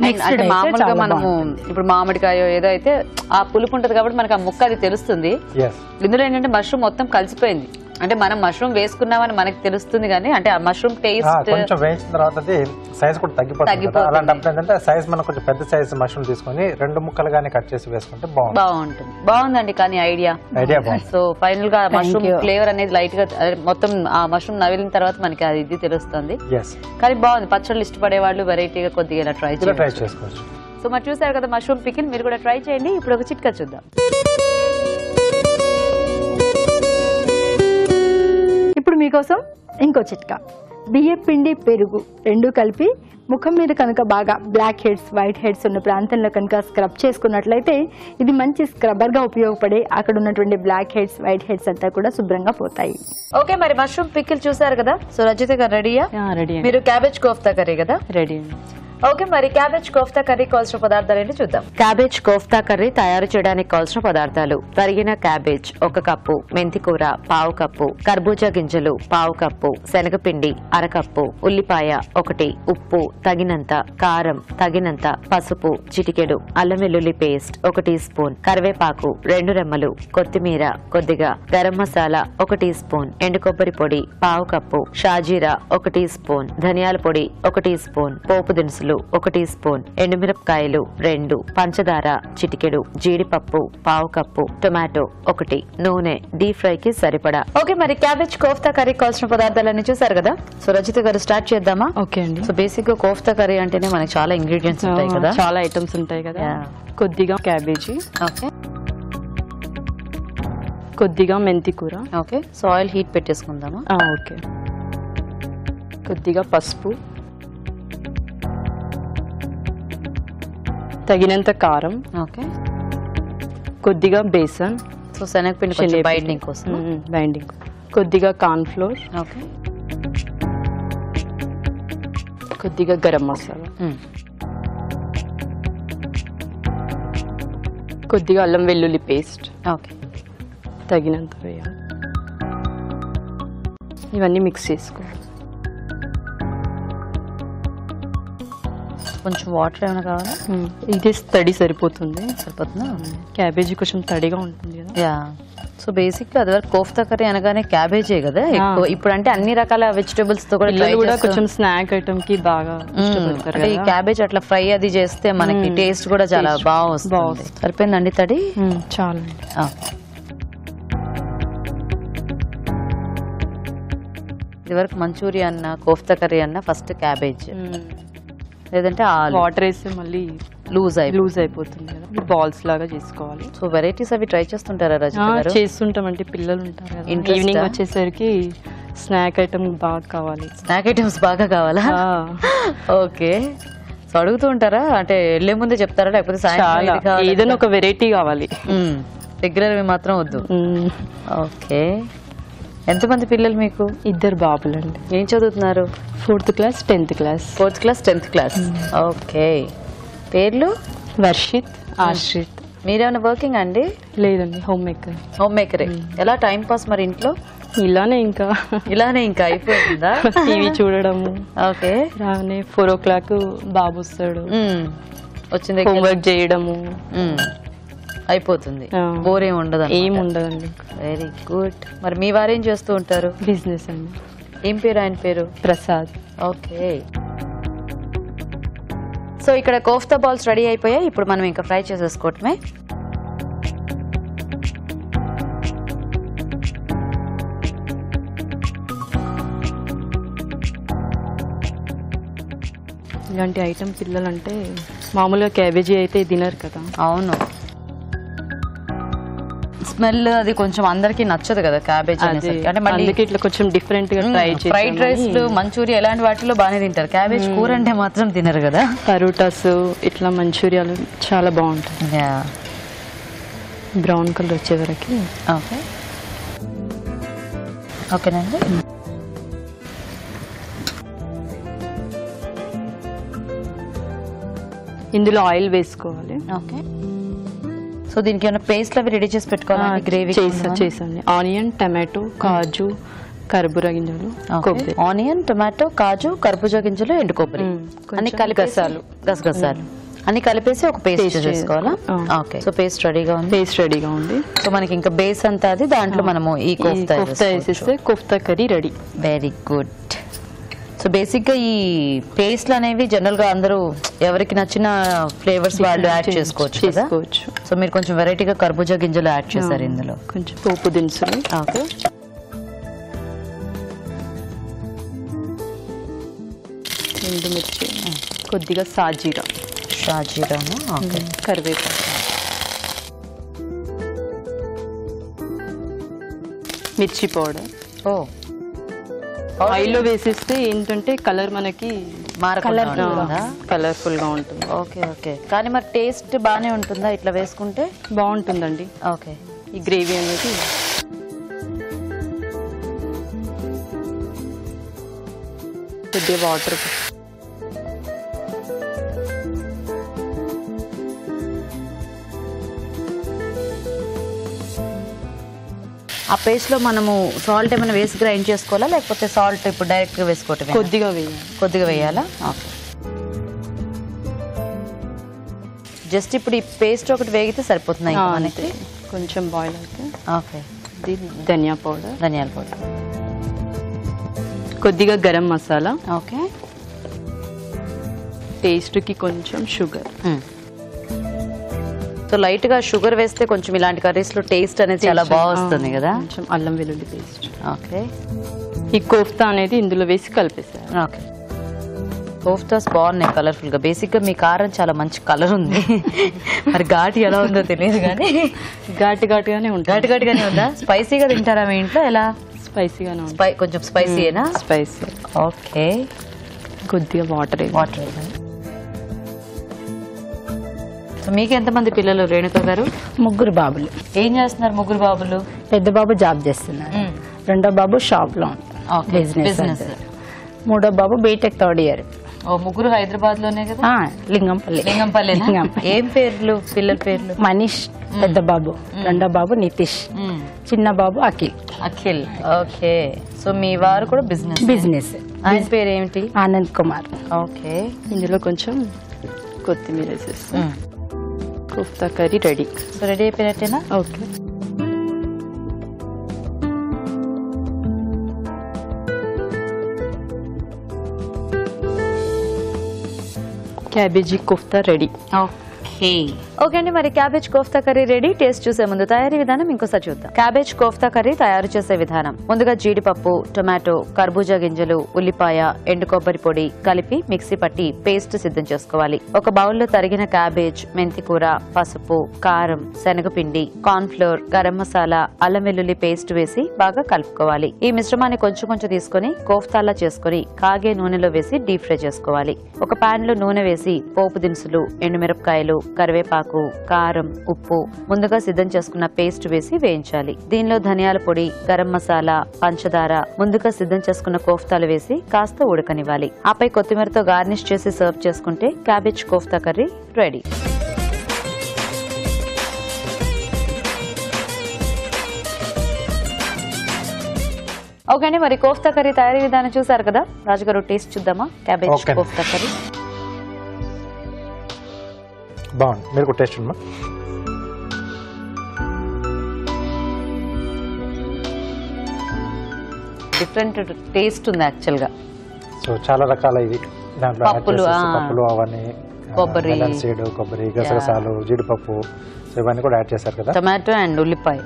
అంటే మామూలుగా మనము ఇప్పుడు మామిడికాయ ఏదో అయితే ఆ పులుపు ఉంటది కాబట్టి మనకు ఆ ముక్క అది తెలుస్తుంది. ఇందులో ఏంటంటే మష్రూమ్ మొత్తం కలిసిపోయింది. అంటే మనం మష్రూమ్ వేసుకున్నామని మనకి తెలుస్తుంది, కానీ అంటే ఆ మష్రూమ్ టేస్ట్ కొంచెం వేయించిన తర్వాత సైజ్ కూడా తగ్గిపోతుంది. అలాంటప్పుడు ఏంటంటే సైజ్ మనం కొంచెం పెద్ద సైజ్ మష్రూమ్ తీసుకొని 2 ముక్కలుగానే కట్ చేసి వేసుకుంటే బాగుంటుంది. బాగుందండి, కానీ ఐడియా బాగుంది. సో ఫైనల్ గా మష్రూమ్ ఫ్లేవర్ అనేది లైట్ గా మొత్తం ఆ మష్రూమ్ నవిలిన తర్వాత మనకి అది ఇది తెలుస్తుంది. కానీ బాగుంది. పచ్చళ్ళు ఇష్టపడే వాళ్ళు వెరైటీగా కొద్దిగా ఇలా ట్రై చేసుకోవచ్చు. సో మరి చూసారు కదా మష్రూమ్ పికిల్, మీరు కూడా ట్రై చేయండి. ఇప్పుడు ఒక చిట్కా చూద్దాం. ఇప్పుడు మీకోసం ఇంకో చిట్కా. బియ్యం పిండి, పెరుగు 2 కలిపి ముఖం మీద కనుక బాగా బ్లాక్ హెడ్స్, వైట్ హెడ్స్ ఉన్న ప్రాంతంలో కనుక స్క్రబ్ చేసుకున్నట్లయితే ఇది మంచి స్క్రబ్బర్ గా ఉపయోగపడే అక్కడ ఉన్నటువంటి బ్లాక్ హెడ్స్, వైట్ హెడ్స్ అంతా కూడా శుభ్రంగా పోతాయి. ఓకే, మరి మష్రూమ్ పికిల్ చూసారు కదా. సో రజిత గారు రెడీయా? రెడీ. మీరు క్యాబేజ్ కోఫ్తా కర్రీ కదా? రెడీ. ఓకే, మరి క్యాబేజ్ కోఫ్తా కర్రీ కావాల్సిన పదార్థాలు ఏంటో చూద్దాం. క్యాబేజ్ కోఫ్తా కర్రీ తయారు చేయడానికి కావాల్సిన పదార్థాలు: తరిగిన క్యాబేజ్ 1 కప్పు, మెంతి కూర 1/2 కప్పు, కర్బూజా గింజలు 1/2 కప్పు, శనగపిండి 1/2 కప్పు, ఉల్లిపాయ 1, ఉప్పు తగినంత, కారం తగినంత, పసుపు చిటికెడు, అల్లం వెల్లుల్లి పేస్ట్ 1 టీ స్పూన్, కరివేపాకు 2 రెమ్మలు, కొత్తిమీర కొద్దిగా, గరం మసాలా 1 టీ స్పూన్, ఎండు కొబ్బరి పొడి 1/2 కప్పు, షాజీరా 1 టీ స్పూన్, ధనియాల పొడి 1 టీ స్పూన్, పోపు దినుసులు 1 టీ స్పూన్, ఎండుమిరపకాయలు 2, పంచదార చిటికెడు, జీడిపప్పు 1/2 కప్పు, టొమాటో 1, నూనె డీప్ ఫ్రై కి సరిపడా. ఓకే, మరి క్యాబేజ్ కోఫ్తా కర్రీ కావాల్సిన పదార్థాలన్నీ చూసారు కదా. సో రజిత గారు స్టార్ట్ చేద్దామా? ఓకే అండి. సో బేసిక్ గా కోఫ్తా కర్రీ అంటేనే మనకి చాలా ఇంగ్రీడియంట్స్ ఉంటాయి కదా, చాలా ఐటమ్స్ ఉంటాయి కదా. కొద్దిగా క్యాబేజీ, ఓకే, కొద్దిగా మెంతి కూర, ఓకే. సో ఆయిల్ హీట్ పెట్టేసుకుందామా? ఓకే. కొద్దిగా పసుపు, తగినంత కారం, ఓకే, కొద్దిగా బేసన్, సో శనగపిండి కొంచెం బైండింగ్ కోసం, బైండింగ్, కొద్దిగా కార్న్ ఫ్లోర్, ఓకే, కొద్దిగా గరం మసాలా, కొద్దిగా అల్లం వెల్లుల్లి పేస్ట్, ఓకే, తగినంత వేయాలి. ఇవన్నీ మిక్స్ చేసుకోవాలి. కొంచెం వాటర్ ఏమైనా కావాలా? ఇది తడి సరిపోతుంది. సరిపోతుందా? క్యాబేజీ కొంచెం తడిగా ఉంటుంది కదా. యా, సో బేసిక్ గా అది వరకు కోఫ్తా కర్రీ అనగానే క్యాబేజే కదా ఎక్కువ. ఇప్పుడు అంటే అన్ని రకాల వెజిటబుల్స్ తో కూడా కొంచెం స్నాక్ ఐటమ్ కి బాగా ఇష్టపడతారు. ఈ క్యాబేజ్ అట్లా ఫ్రై అది చేస్తే మనకి టేస్ట్ కూడా చాలా బాగా వస్తుంది. సరిపోయిందండి తడి? చాలా. ఇది వరకు మంచూరియా అన్న కోఫ్తా కర్రీ అన్న ఫస్ట్ క్యాబేజ్, లేదంటే వాటర్ వేసి మళ్ళీ లూజ్ లూజ్ అయిపోతుంది కదా, బాల్స్ లాగా చేసుకోవాలి. సో వెరైటీస్ అవి ట్రై చేస్తుంటారా రజిత గారు? చేస్తుంటాం అంటే పిల్లలు ఉంటారు కదా, Interest ఈవినింగ్ ఆ? వచ్చేసరికి స్నాక్ ఐటమ్ బాగా కావాలి. స్నాక్ ఐటమ్స్ బాగా కావాలా? ఓకే. సో అడుగుతూ ఉంటారా అంటే వెళ్లే ముందే చెప్తారా లేకపోతే చాలా ఏదైనా ఒక వెరైటీ కావాలి. రెగ్యులర్ మాత్రం వద్దు. ఓకే. ఎంతమంది పిల్లలు మీకు? 2 బాబులండి. ఏం చదువుతున్నారు? 4th class 10th class. 4th class 10th class. Okay. పేర్లు? వర్షిత్, ఆశ్రిత్. మీరేమైనా వర్కింగ్ అండి? లేదండి, హోమ్ మేకర్. హోమ్ మేకరే. ఎలా టైం పాస్ మరి ఇంట్లో? ఇలానే ఇంకా అయిపోయిందా? టీవీ చూడడము. ఓకే. రానే 4 o'clock బాబు వస్తాడు, వచ్చింది హోంవర్క్ చేయడము అయిపోతుంది. బోర్ ఏమి ఉండదు? ఏముండదండి. Very good. మరి మీ వారేం చేస్తూ ఉంటారు? బిజినెస్ అండి. ఏం పేరు ఆయన పేరు? ప్రసాద్. ఓకే. సో ఇక్కడ కోఫ్తా బాల్స్ రెడీ అయిపోయాయి. ఇప్పుడు మనం ఇంకా ఫ్రై చేసేసుకోవటమే. ఇలాంటి ఐటమ్ పిల్లలంటే మామూలుగా క్యాబేజీ అయితే తినరు కదా. అవును, స్మెల్ అది కొంచెం అందరికి నచ్చదు కదా క్యాబేజ్ అంటే. మళ్ళీ ఇట్లా కొంచెం డిఫరెంట్ గా ట్రై చేసి ఫ్రైడ్ రైస్ మంచూరియా ఇలాంటి వాటిలో బాగానే తింటారు, క్యాబేజ్ కూర అంటే మాత్రం తినరు కదా. పరోటాస్ ఇట్లా మంచూరియాలు చాలా బాగుంటుంది. బ్రౌన్ కలర్ వచ్చే వరకు. ఓకే. ఓకేనండి. ఇందులో ఆయిల్ వేసుకోవాలి. ఓకే. సో దీనికి ఏమైనా పేస్ట్ అవి రెడీ చేసి పెట్టుకోవాలి? గ్రేవీ చేసండి. ఆనియన్, టమాటో, కాజు, కర్బూజా గింజలు, కొబ్బరి. ఆనియన్, టమాటో, కాజు, కర్బూజా గింజలు, ఎండు కొబ్బరి అన్ని కలిపేసాలు, గసగసాలు అన్ని కలిపేసి ఒక పేస్ట్ చేసుకోవాలా? ఓకే. సో పేస్ట్ రెడీగా ఉంది. సో మనకి ఇంకా బేస్ అంతా అది దాంట్లో మనము ఈ కోఫ్తా వేసేస్తే kofta curry ready. Very good. So basic గా ఈ పేస్ట్లు అనేవి జనరల్ గా అందరూ ఎవరికి నచ్చిన ఫ్లేవర్స్ వాళ్ళు యాడ్ చేసుకోవచ్చు. సో మీరు కొంచెం వెరైటీగా కర్బూజా గింజలు యాడ్ చేశారు ఇందులో. కొంచెం పోపు దినుసులు. ఓకే. ఎండుమిర్చి, కొద్దిగా షాజీరాను. ఓకే. కరివేపాకు, మిర్చి పౌడర్. ఆయిల్లో వేసేస్తే ఏంటంటే కలర్ మనకి కలర్ఫుల్ గా ఉంటుంది. ఓకే. ఓకే. కానీ మరి టేస్ట్ బాగానే ఉంటుందా ఇట్లా వేసుకుంటే? బాగుంటుందండి. ఓకే. ఈ గ్రేవీ అనేది కొద్దిగా వాటర్. ఆ పేస్ట్ లో మనము సాల్ట్ ఏమైనా వేసి గ్రైండ్ చేసుకోవాలా లేకపోతే సాల్ట్ ఇప్పుడు డైరెక్ట్ గా వేసుకోవటం? కొద్దిగా వేయాలా? ఓకే. జస్ట్ ఇప్పుడు ఈ పేస్ట్ ఒకటి వేగితే సరిపోతుంది మనకి. కొంచెం బాయిల్ అయితే. ఓకే. ధనియాల పౌడర్, కొద్దిగా గరం మసాలా. ఓకే. టేస్ట్ కి కొంచెం షుగర్. సో లైట్ గా షుగర్ వేస్తే కొంచెం ఇలాంటి కర్రీస్ లో టేస్ట్ అనేది చాలా బాగా వస్తుంది కదా. కొంచెం అల్లం వెల్లుల్లి పేస్ట్. ఓకే. ఈ కోఫ్తా అనేది ఇందులో వేసి కలిపేసారు. ఓకే. కోఫ్తాస్ బాగున్నాయి కలర్ఫుల్ గా. బేసిక్ గా మీ కారం చాలా మంచి కలర్ ఉంది. మరి ఘాటు ఎలా ఉందో తెలియదు కానీ ఘాటుగానే ఉంటుంది. ఘాటుగానే ఉందా? స్పైసీగా తింటారా మీ ఇంట్లో? ఎలా? స్పైసీగానే ఉంది. కొంచెం స్పైసీయేనా? స్పైసీ. ఓకే. కొద్దిగా వాటర్. మీకు ఎంతమంది పిల్లలు రేణుక గారు? 3 బాబులు. ఏం చేస్తున్నారు 3 బాబులు? పెద్ద బాబు జాబ్ చేస్తున్నారు, రెండో బాబు షాప్ లో బిజినెస్, మూడో బాబు బీటెక్ 3rd year. 3 హైదరాబాద్ లోనే కదా? లింగంపల్లి. ఏం పేర్లు పిల్లల పేర్లు? మనీష్ పెద్ద బాబు, రెండో బాబు నితీష్, చిన్న బాబు అఖిల్. ఓకే. సో మీ వారు కూడా బిజినెస్. ఆయన పేరు ఏమిటి? ఆనంద్ కుమార్. ఓకే. ఇందులో కొంచెం కొత్తిమీర వేసేస్తాం. Kofta curry ready. So ready అయిపోయినట్టేనా? Okay. Cabbage kofta ready. Okay. Okay అండి, మరి cabbage kofta curry ready. Taste చూసే ముందు తయారీ విధానం ఇంకోసారి చూద్దాం. క్యాబేజ్ కోఫ్తా కర్రీ తయారు చేసే విధానం: ముందుగా జీడిపప్పు, టొమాటో, కర్బూజా గింజలు, ఉల్లిపాయ, ఎండు కొబ్బరి పొడి కలిపి మిక్సీ పట్టి పేస్ట్ సిద్ధం చేసుకోవాలి. ఒక బౌల్లో తరిగిన క్యాబేజ్, మెంతి కూర, పసుపు, కారం, శనగపిండి, కార్న్ ఫ్లోర్, గరం మసాలా, అల్లం వెల్లుల్లి పేస్ట్ వేసి బాగా కలుపుకోవాలి. ఈ మిశ్రమాన్ని కొంచెం కొంచెం తీసుకుని కోఫ్తాలా చేసుకుని కాగే నూనెలో వేసి డీప్ ఫ్రై చేసుకోవాలి. ఒక పాన్ లో నూనె వేసి పోపు దినుసులు, ఎండుమిరపకాయలు, కరివేపాకు, కారం, ఉప్పు, ముందుగా సిద్ధం చేసుకున్న పేస్ట్ వేసి వేయించాలి. దీనిలో ధనియాల పొడి, గరం మసాలా, పంచదార, ముందుగా సిద్ధం చేసుకున్న కోఫ్తాలు వేసి కాస్త ఉడకనివ్వాలి. ఆపై కొత్తిమీరతో గార్నిష్ చేసి సర్వ్ చేసుకుంటే cabbage kofta curry ready. Okay అండి, మరి కోఫ్తా కర్రీ తయారీ విధానం చూసారు కదా. రాజుగారు టేస్ట్ చూద్దామా క్యాబేజ్ కోఫ్తా కర్రీ? బాగుంది, మీరు కూడా టేస్ట్ ఉందా? డిఫరెంట్ టేస్ట్ ఉంది యాక్చువల్ గా. సో చాలా రకాల ఇది దాంట్లో పప్పులు, పప్పులు అవన్నీ, కొబ్బరి సీడ్, కొబ్బరి, గసగసాలు, జీడిపప్పు, సో ఇవన్నీ కూడా యాడ్ చేశారు కదా. టమాటో అండ్ ఉల్లిపాయ.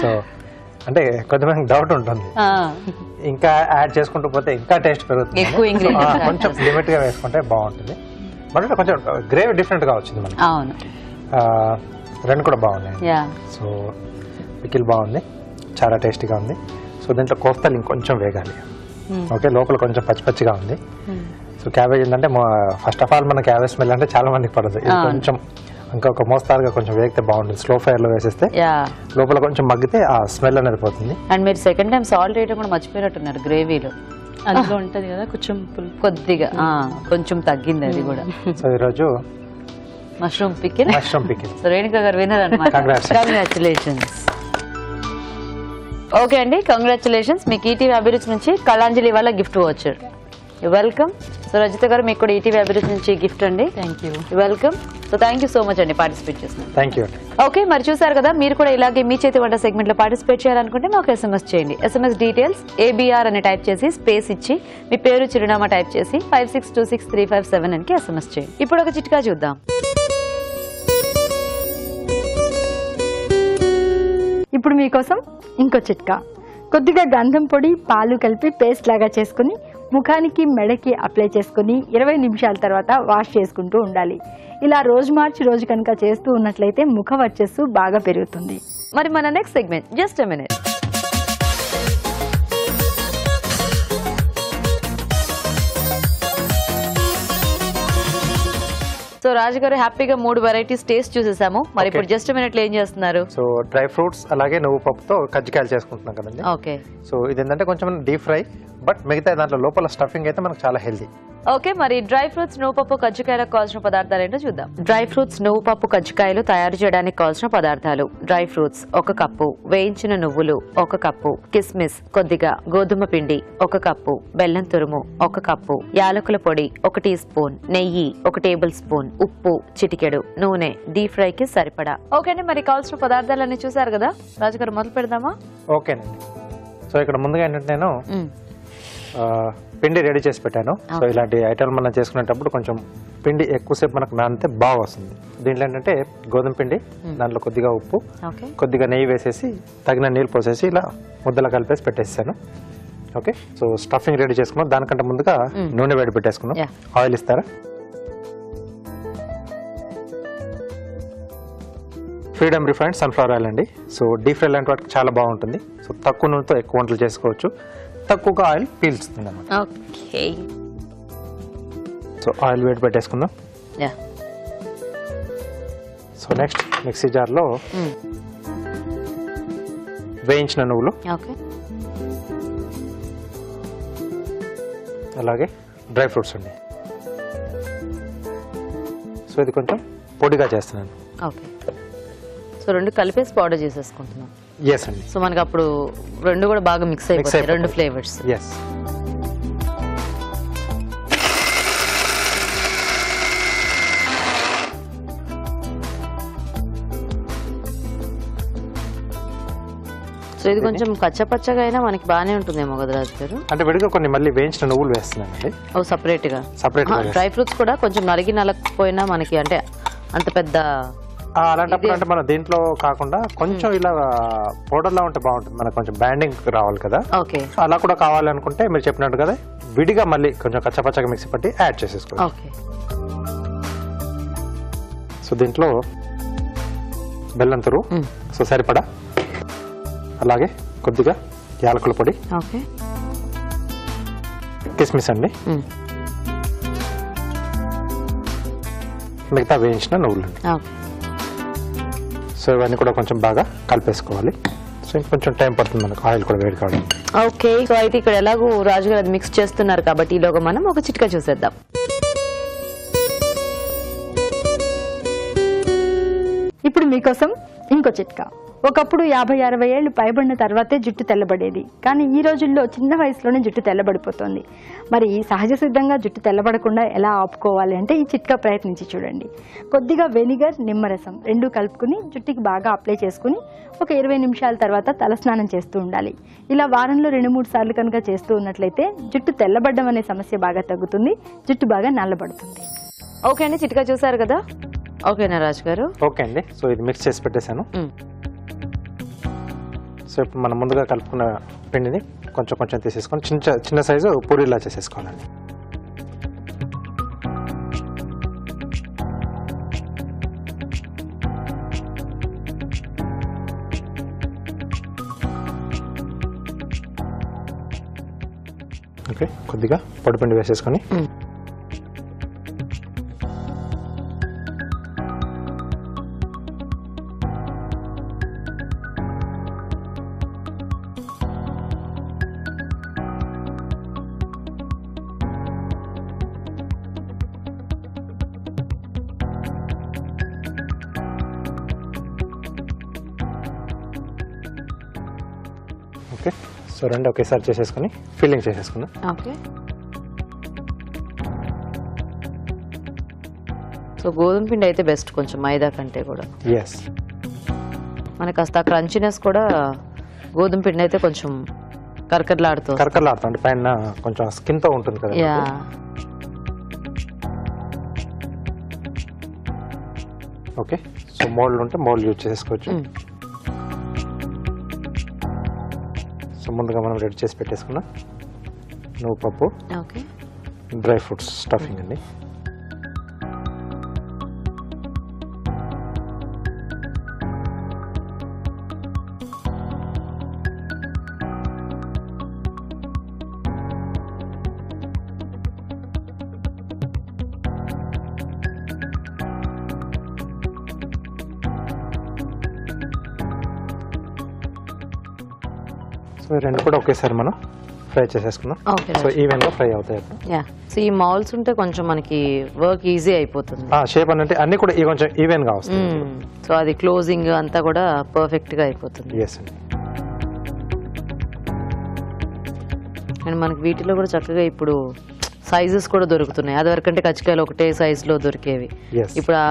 సో అంటే కొంతమంది డౌట్ ఉంటుంది, ఇంకా యాడ్ చేసుకుంటూ పోతే ఇంకా టేస్ట్ పెరుగుతుంది. ఎక్కువ ఇంగ్రీడియంట్స్ కొంచెం లిమిట్ గా వేసుకుంటే బాగుంటుంది. బట్ కొంచెం గ్రేవీ డిఫరెంట్ గా వచ్చింది మనకి. అవును, రెండు కూడా బాగున్నాయి. సో పికిల్ బాగుంది, చాలా టేస్టీగా ఉంది. సో దీంట్లో కోఫ్తాలు ఇంకొంచెం వేగాలి. ఓకే, లోపల కొంచెం పచ్చి పచ్చిగా ఉంది. సో క్యాబేజ్ ఏంటంటే ఫస్ట్ ఆఫ్ ఆల్ మన క్యాబేజ్ స్మెల్ అంటే చాలా మందికి పడదు. ఇది కొంచెం ఇంకా ఒక మోస్తారుగా కొంచెం వేగితే బాగుంటుంది. స్లో ఫైర్ లో వేసేస్తే లోపల కొంచెం మగ్గితే ఆ స్మెల్ అనేది పోతుంది. అండ్ మీరు సెకండ్ టైం సాల్ట్ వేయడం కూడా మర్చిపోయినట్టున్నారు గ్రేవీలో. అందులో ఉంటది కదా కొంచెం కొద్దిగా కొంచెం తగ్గింది అది కూడా. సో ఈరోజు మష్రూమ్ పికిల్. సో రేణుకా గారు విన్నర్ అన్నమాట. కంగ్రాచులేషన్స్. ఓకే అండి, కంగ్రాచులేషన్స్. మీకు ఈటీవీ అభిరుచి నుంచి కళాంజలి వాళ్ళ గిఫ్ట్ వచ్చారు. వెల్కమ్. సో రజిత గారు, మీకు కూడా ఈటీవీ అభిరుచి నుంచి గిఫ్ట్ అండి. Thank you. Welcome. So thank you so much అండి పార్టిసిపేట్ చేస్తున్నారు. Thank you. ఓకే, మరి చూసారు కదా. మీరు కూడా ఇలాగే మీ చేతి వంట సెగ్మెంట్ లో పార్టిసిపేట్ చేయాలనుకుంటే మాకు SMS చేయండి. SMS డీటెయిల్స్ ABR అని టైప్ చేసి స్పేస్ ఇచ్చి మీ పేరు, చిరునామా టైప్ చేసి 562635 అని SMS చేయండి. ఇప్పుడు ఒక చిట్కా చూద్దాం. ఇప్పుడు మీకోసం ఇంకో చిట్కా. కొద్దిగా గంధం పొడి, పాలు కలిపి పేస్ట్ లాగా చేసుకుని ముఖానికి, మెడకి అప్లై చేసుకుని 20 నిమిషాల తర్వాత వాష్ చేసుకుంటూ ఉండాలి. ఇలా రోజు మార్చి రోజు కనుక చేస్తూ ఉన్నట్లయితే ముఖ వర్చస్సు బాగా పెరుగుతుంది. మరి మన next segment just a minute. So Raju garu హ్యాపీగా 3 వెరైటీస్ టేస్ట్ చూసేసాము. మరి ఇప్పుడు జస్ట్ మినిట్ లో ఏం చేస్తున్నారు? సో డ్రై ఫ్రూట్స్ అలాగే నువ్వు పప్పుతో కజ్జికాయలు చేసుకుంటున్నాం కదండి. ఓకే. సో ఇది ఏంటంటే కొంచెం డీప్ ఫ్రై, బట్ మిగతా దాంట్లో లోపల స్టఫింగ్ అయితే మనకు చాలా హెల్దీ. ఓకే, మరి డ్రై ఫ్రూట్స్, నువ్వు పప్పు, కజ్జికాయలకు కావాల్సిన పదార్థాలు ఏంటో చూద్దాం. డ్రై ఫ్రూట్స్, నువ్వు పప్పు, కజ్జికాయలు తయారు చేయడానికి కావాల్సిన పదార్థాలు: డ్రై ఫ్రూట్స్ 1 కప్పు, వేయించిన నువ్వులు 1 కప్పు, కిస్మిస్ కొద్దిగా, గోధుమ పిండి 1 కప్పు, బెల్లం తురుము 1 కప్పు, యాలకుల పొడి 1 టీ స్పూన్, నెయ్యి 1 టేబుల్ స్పూన్, ఉప్పు చిటికెడు, నూనె, డీప్ ఫ్రై కి సరిపడా. ఓకే అండి, మరి కావాల్సిన పదార్థాలన్నీ చూసారు కదా. రాజుగారు మొదలు పెడదామా? ఓకేనండి. సో ఇక్కడ ముందుగా ఏంటంటే నేను పిండి రెడీ చేసి పెట్టాను. సో ఇలాంటి ఐటమ్ మనం చేసుకునేటప్పుడు కొంచెం పిండి ఎక్కువసేపు మనకు నానితే బాగా వస్తుంది. దీంట్లో ఏంటంటే గోధుమ పిండి, దాంట్లో కొద్దిగా ఉప్పు, కొద్దిగా నెయ్యి వేసేసి తగిన నీళ్ళు పోసేసి ఇలా ముద్దలా కలిపేసి పెట్టేసాను. ఓకే, సో స్టఫింగ్ రెడీ చేసుకున్నాం. దానికంటే ముందుగా నూనె వేడి పెట్టేసుకున్నాం. ఆయిల్ ఇస్తారా? ఫ్రీడమ్ రిఫైన్డ్ సన్ఫ్లవర్ ఆయిల్ అండి. సో డీప్ ఫ్రై లాంటి వాటికి చాలా బాగుంటుంది. సో తక్కువ నూనెతో ఎక్కువ వంటలు చేసుకోవచ్చు, తక్కువగా ఆయిల్ పీల్చుతుంది అన్నమాట. ఓకే, సో ఆయిల్ వేడి పెట్టేసుకుందాం. సో నెక్స్ట్ మిక్సీ జార్లో వేయించిన నువ్వులు, అలాగే డ్రై ఫ్రూట్స్ అండి. సో ఇది కొంచెం పొడిగా చేస్తున్నాను. ఓకే, సో 2 కలిపేసి పౌడర్ చేసేసుకుంటున్నాం. ఎస్ అండి. సో మనకి అప్పుడు 2 కూడా బాగా మిక్స్ అయిపోతాయి, 2 ఫ్లేవర్స్. ఎస్. సో ఇది కొంచెం పచ్చపచ్చగా అయినా మనకి బాగానే ఉంటుందేమో కదా రాజు గారు? అంటే విడిగా కొన్ని మళ్ళీ వేయించిన నువ్వులు వేస్తున్నానండి. ఓ సపరేట్ గా. సపరేట్ గా డ్రై ఫ్రూట్స్ కూడా కొంచెం నలిగిపోయినా మనకి అంటే అంత పెద్ద అలాంటప్పుడు అంటే మనం దీంట్లో కాకుండా కొంచెం ఇలా పౌడర్ లా ఉంటే బాగుంటుంది, మనకు కొంచెం బ్యాండింగ్ రావాలి కదా. ఓకే, అలా కూడా కావాలి అనుకుంటే మీరు చెప్పినట్టు కదా విడిగా మళ్ళీ కొంచెం కచ్చపచ్చగా మిక్సీ పట్టి యాడ్ చేసేసుకోవాలి. ఓకే. సో దీంట్లో బెల్లం తురు సో సరిపడా, అలాగే కొద్దిగా యాలకుల పొడి, ఓకే, కిస్మిస్ అండి, మిగతా వేయించిన నువ్వులు అండి. ఓకే. సో ఇవన్నీ కూడా కొంచెం బాగా కలిపేసుకోవాలి. సో ఇంకొంచెం టైం పడుతుంది మనకు ఆయిల్ కూడా వేడి కావడం. ఓకే, సో అయితే ఇక్కడ ఎలాగో రాజుగారు అది మిక్స్ చేస్తున్నారు కాబట్టి ఈలోగా మనం ఒక చిట్కా చూసేద్దాం. ఇప్పుడు మీకోసం ఇంకో చిట్కా. ఒకప్పుడు 50-60 ఏళ్ళు పైబడిన తర్వాతే జుట్టు తెల్లబడేది, కానీ ఈ రోజుల్లో చిన్న వయసులోనే జుట్టు తెల్లబడిపోతుంది. మరి సహజ సిద్ధంగా జుట్టు తెల్లబడకుండా ఎలా ఆపుకోవాలి అంటే ఈ చిట్కా ప్రయత్నించి చూడండి. కొద్దిగా వెనిగర్, నిమ్మరసం రెండు కలుపుకుని జుట్టుకి బాగా అప్లై చేసుకుని ఒక 20 నిమిషాల తర్వాత తలస్నానం చేస్తూ ఉండాలి. ఇలా వారంలో 2-3 సార్లు కనుక చేస్తూ ఉన్నట్లయితే జుట్టు తెల్లబడ్డం అనే సమస్య బాగా తగ్గుతుంది, జుట్టు బాగా నల్లబడుతుంది. ఓకే అండి, చిట్కా చూసారు కదా. ఓకేనా రాజు గారు? ఓకే అండి. సో ఇది మిక్స్ చేసి పెట్టేశాను. సో ఇప్పుడు మనం ముందుగా కలుపుకున్న పిండిని కొంచెం కొంచెం తీసేసుకొని చిన్న సైజు పూరీలా చేసేసుకోవాలండి. ఓకే, కొద్దిగా పొడిపిండి వేసేసుకొని ఓకే. సో రెండు ఒకేసారి చేసేసుకొని ఫిల్లింగ్ చేసేసుకుందాం. ఓకే. సో గోధుమ పిండి అయితే బెస్ట్, కొంచెం మైదా కంటే కూడా. ఎస్, మనకి కాస్త క్రంచినెస్ కూడా గోధుమ పిండి అయితే కొంచెం కరకరలాడుతుంది, పైన కొంచెం స్కిన్ తో ఉంటుంది కదా. యా. ఓకే, సో మోల్డ్ ఉంటే మోల్డ్ యూజ్ చేసుకోవచ్చు. సో ముందుగా మనం రెడీ చేసి పెట్టేసుకున్నాం నువ్వు పప్పు, ఓకే, డ్రై ఫ్రూట్స్ స్టఫింగ్ అండి. సో రెండు కూడా ఒకేసారి మనం ఫ్రై చేసేసుకున్నాం. ఓకే. సో ఈవెన్ గా ఫ్రై అవుతాయి. యా. సో ఈ మౌల్స్ ఉంటే కొంచెం మనకి వర్క్ ఈజీ అయిపోతుంది. షేప్ అంటే అన్ని కూడా కొంచెం ఈవెన్ గా వస్తుంది. సో అది క్లోజింగ్ అంతా కూడా పర్ఫెక్ట్ గా అయిపోతుంది. ఎస్ అండి. అండ్ మనకి వీటిలో కూడా చక్కగా ఇప్పుడు సైజెస్ కూడా దొరుకుతున్నాయి. అది వరకంటే కచ్చికాయలు ఒకటే సైజ్ లో దొరికేవి. ఇప్పుడు ఆ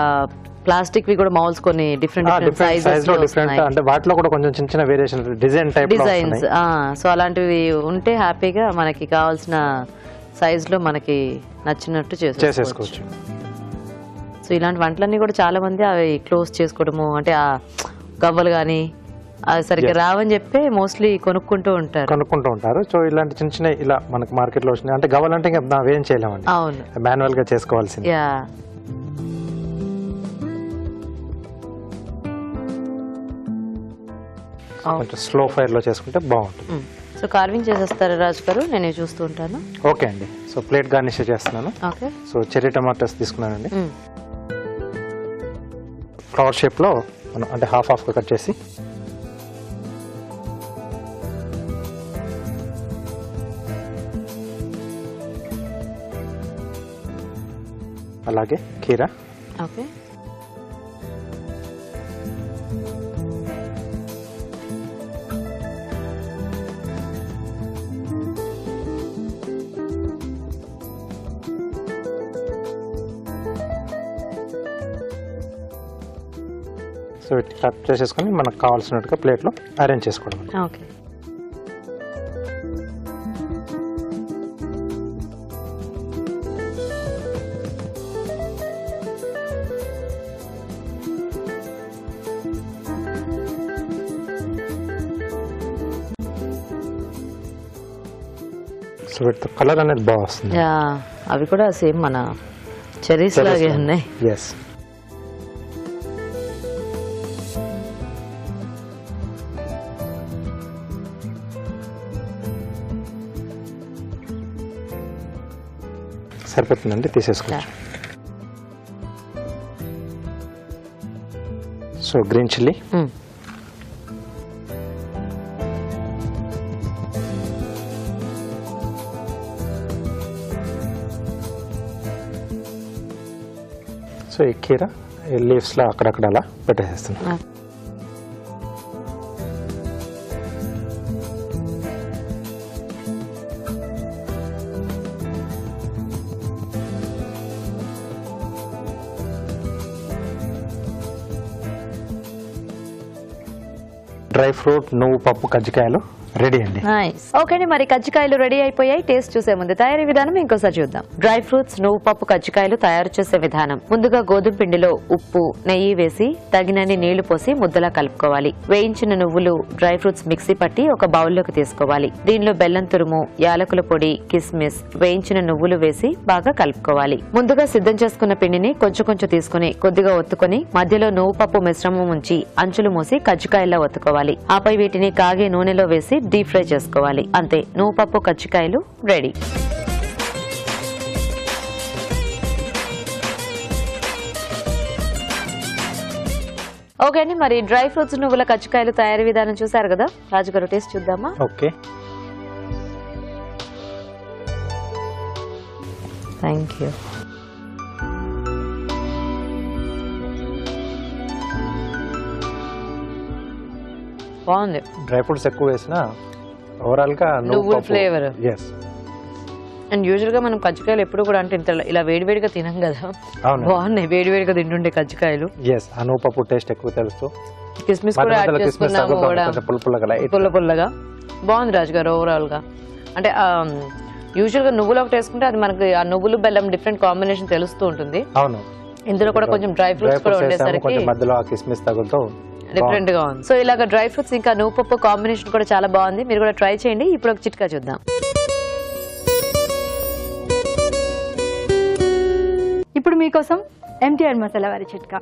ప్లాస్టిక్ వి కూడా మౌల్స్ కొన్ని డిఫరెంట్ సైజెస్ లో డిఫరెంట్, అంటే వాటిలో కూడా కొంచెం చిన్న చిన్న variation design type designs. So అలాంటివి ఉంటే హ్యాపీగా మనకి కావాల్సిన సైజ్ లో మనకి నచ్చినట్టు చేసేసుకోవచ్చు. సో ఇలాంటి వంటలన్నీ కూడా చాలా మంది అవి క్లోజ్ చేసుకోవడము, అంటే ఆ గవ్వలు కానీ అది సరిగ్గా రావని చెప్పి మోస్ట్లీ కొనుక్కుంటూ ఉంటారు. సో ఇలాంటి చిన్న చిన్న ఇలా మనకి మార్కెట్ లో వచ్చినాయి. అంటే గవ్వలంటే ఇంకా ఏం చేయలేమండి, అవును, మాన్యువల్ గా చేసుకోవాల్సింది. యా. కొంచెం స్లో ఫైర్ లో చేసుకుంటే బాగుంటుంది. సో కార్వింగ్ చేసేస్తారా రాజు గారు? నేను చూస్తూ ఉంటాను. ఓకే అండి. సో ప్లేట్ గార్నిష్ చేస్తున్నాను. ఓకే. సో చెర్రీ టమాటోస్ తీసుకున్నానండి. ఫ్లవర్ షేప్ లో మనం అంటే హాఫ్ గా కట్ చేసి అలాగే కీరా, ఓకే, సో కట్ చేసేసుకొని మనకు కావాల్సినట్టుగా ప్లేట్లో అరేంజ్ చేసుకోవడం. ఓకే. రోస్ట్ పెడితే కలర్ అనేది బాగా వస్తుంది. అవి కూడా సేమ్ మన చెరీస్ లాగే ఉన్నాయి. ఎస్. సరిపోతుందండి, తీసేసుకోవచ్చు. సో గ్రీన్ చిల్లీ, సో ఈ కీర లీవ్స్లో అక్కడక్కడ అలా పెట్టేసేస్తున్నాం. డ్రై ఫ్రూట్, నువ్వు, పప్పు, కజ్జికాయలు రెడీ అండి. ఓకే అండి, మరి కజ్జికాయలు రెడీ అయిపోయాయి. టేస్ట్ చూసే ముందు తయారీ విధానం ఇంకోసారి చూద్దాం. డ్రై ఫ్రూట్స్, నువ్వు, పప్పు, కజ్జికాయలు తయారు చేసే విధానం. ముందుగా గోధుమ పిండిలో ఉప్పు, నెయ్యి వేసి తగినన్ని నీళ్లు పోసి ముద్దలా కలుపుకోవాలి. వేయించిన నువ్వులు, డ్రై ఫ్రూట్స్ మిక్సీ పట్టి ఒక బౌల్లోకి తీసుకోవాలి. దీనిలో బెల్లం తురుము, యాలకుల పొడి, కిస్మిస్, వేయించిన నువ్వులు వేసి బాగా కలుపుకోవాలి. ముందుగా సిద్ధం చేసుకున్న పిండిని కొంచెం కొంచెం తీసుకుని కొద్దిగా ఒత్తుకొని మధ్యలో నువ్వు పప్పు మిశ్రమం ఉంచి అంచులు మూసి కజ్జికాయల్లో ఒత్తుకోవాలి. ఆపై వీటిని కాగే నూనెలో వేసి డీప్ ఫ్రై చేసుకోవాలి. అంతే, నువ్వు పప్పు కజ్జికాయలు రెడీ. ఓకే అండి, మరి డ్రై ఫ్రూట్స్, నువ్వుల కజ్జికాయలు తయారీ విధానం చూసారు కదా. రాజుగారు టేస్ట్ చూద్దామా? Okay, thank you. బాగుంది. డ్రై ఫ్రూట్స్ ఎక్కువ వేసినా ఓవరాల్ గా నువ్వుల ఫ్లేవర్. ఎస్. అండ్ యూజువల్ గా మనం కజ్జికాయలు ఎప్పుడు కూడా అంటే ఇంత ఇలా వేడివేడిగా తినం కదా. బాగున్నాయి వేడివేడిగా తింటుండే కజ్జికాయలు. ఎస్, ఆ నువ్వు పప్పు టేస్ట్ ఎక్కువ తెలుస్తూ కిస్మిస్ కూడా యాడ్ చేసుకున్నాము కూడా, పుల్ల పుల్లగా బాగుంది రాజుగారు. ఓవరాల్ గా అంటే యూజువల్ గా నువ్వులు ఒకటి వేసుకుంటే అది మనకి ఆ నువ్వులు బెల్లం డిఫరెంట్ కాంబినేషన్ తెలుస్తూ ఉంటుంది. అవును, ఇందులో కూడా కొంచెం డ్రై ఫ్రూట్స్ కూడా ఉండేసరికి మధ్యలో ఆ కిస్మిస్ తగులుతూ డిఫరెంట్ గా ఉంది. సో ఇలాగ డ్రై ఫ్రూట్స్ ఇంకా నువ్వు పప్పు కాంబినేషన్ కూడా చాలా బాగుంది. మీరు కూడా ట్రై చేయండి. ఇప్పుడు ఒక చిట్కా చూద్దాం. ఇప్పుడు మీకోసం ఎంటీఆర్ మసాలా వారి చిట్కా.